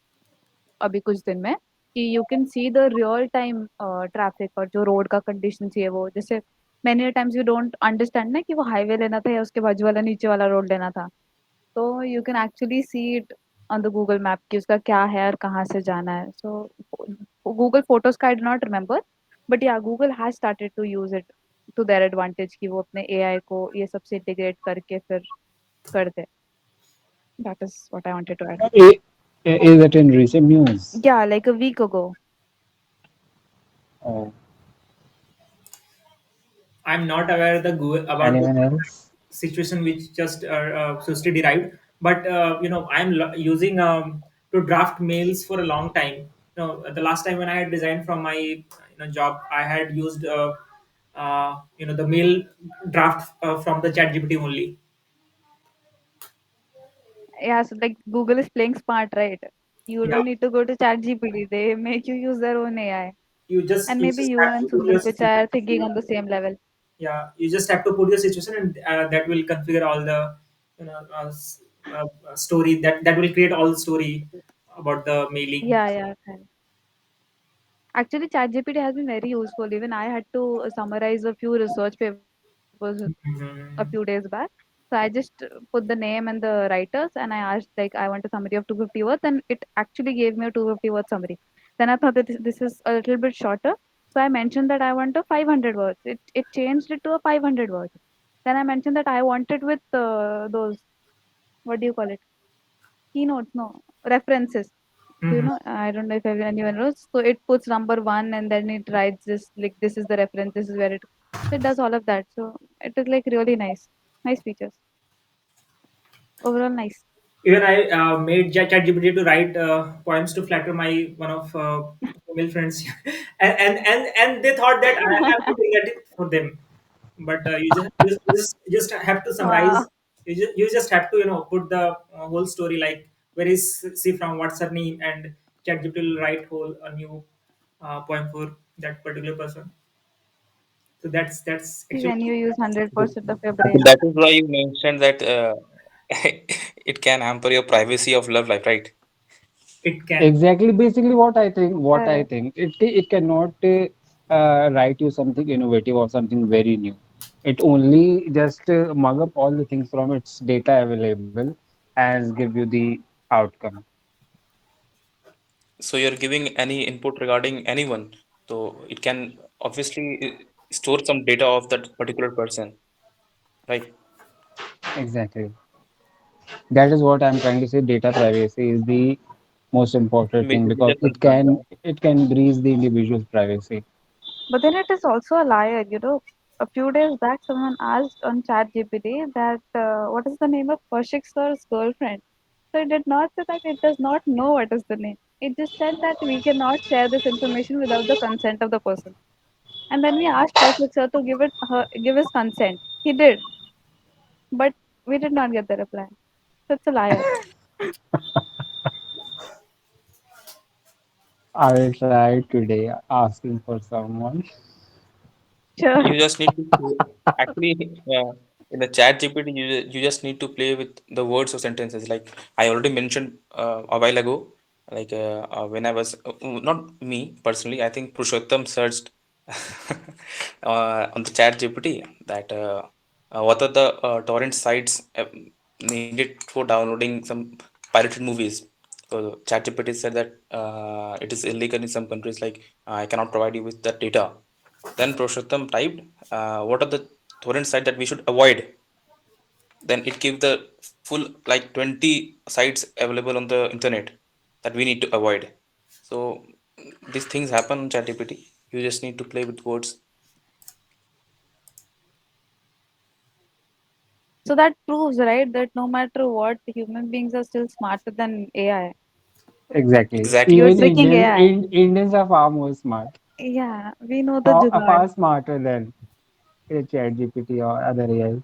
D: अभी कुछ दिन में, कि you can see the real time traffic और जो रोड का कंडीशन है वो, जैसे many times you don't understand ना कि वो हाईवे लेना था या उसके बाजू वाला नीचे वाला रोड लेना था, तो you can actually see it on the Google map कि उसका क्या है और कहाँ से जाना है। सो गूगल फोटोज का I do not remember, but yeah Google has started to use it to their advantage कि वो अपने एआई को ये सबसे इंटीग्रेट करके फिर कर दे। That is what I wanted to add.
B: is it in recent news?
D: या like a week ago.
B: Uh,
A: I'm not aware the about the
B: Anyone else?
A: situation which just Susti derived, but I'm using to draft mails for a long time. The last time when I had resigned from my job, I had used the mail draft from the chat GPT only.
D: Yeah, so like Google is playing smart, right? You
A: Yeah,
D: don't need to go to ChatGPT. They make you use their own AI.
A: you just
D: And
A: you
D: maybe
A: just
D: you
A: have
D: and
A: to put your
D: Sundar Pichai
A: situation.
D: are thinking on the same level.
A: Yeah, you just have to put your situation, and that will configure all the story that will create all the story about the mailing.
D: Yeah, yeah. Correct. Actually, ChatGPT has been very useful. Even I had to summarize a few research papers a few days
A: Mhm.
D: back. So I just put the name and the writers, and I asked like I want a summary of 250 words, and it actually gave me a 250 word summary. Then I thought that this is a little bit shorter, so I mentioned that I want a 500 words. It changed it to a 500 words. Then I mentioned that I wanted with those, what do you call it? Keynotes, no, references. So,
A: Mhm.
D: I don't know if anyone knows. So it puts number one and then it writes this, like this is the reference, this is where it. So it does all of that. So it is like really nice, nice features. Overall, nice.
A: Even I made ChatGPT to write poems to flatter my one of female friends, and they thought that I am doing that for them. But you just have to
D: Wow.
A: summarize. You just have to put the whole story, like where is she from, what's her name, and ChatGPT will write whole a new poem for that particular person. So that's
D: See,
A: actually
D: when you use
A: good.
D: 100% of your
G: So
D: brain.
G: that is why you mentioned that it can hamper your privacy of love life, right?
A: It can.
B: Exactly. Basically, what I
D: Correct.
B: think, it cannot write you something innovative or something very new. It only just mug up all the things from its data available and give you the outcome.
G: So you're giving any input regarding anyone, so it can obviously store some data of that particular person, right?
B: Exactly. That is what I'm trying to say. Data privacy is the most important thing
G: Major,
B: because
G: major concern, right?
B: it can breach the individual's privacy.
D: But then it is also a liar. A few days back, someone asked on ChatGPT that what is the name of Kaushik sir's girlfriend. So it did not say that it does not know what is the name. It just said that we cannot share this information without the consent of the person. And then we asked Kaushik sir to give his consent. He did, but we did not get the reply. That's a liar.
B: I will try today asking for someone.
D: Sure.
G: You just need to actually in the chat GPT you just need to play with the words or sentences like I already mentioned a while ago like when I was not me personally I think Purushottam searched on the chat GPT that what are the torrent sites needed for downloading some pirated movies. So ChatGPT said that it is illegal in some countries like I cannot provide you with that data. Then Purushottam typed, what are the torrent sites that we should avoid? Then it gave the full like 20 sites available on the internet that we need to avoid. So these things happen on ChatGPT. You just need to play with words.
D: So that proves, right, that no matter what, human beings are still smarter than AI.
B: Exactly.
G: Exactly.
D: You're
B: Even
D: tricking AI.
B: Indians are far more smart,
D: Yeah, we know the
B: far
D: jugaad.
B: smarter than a chat GPT or other AI.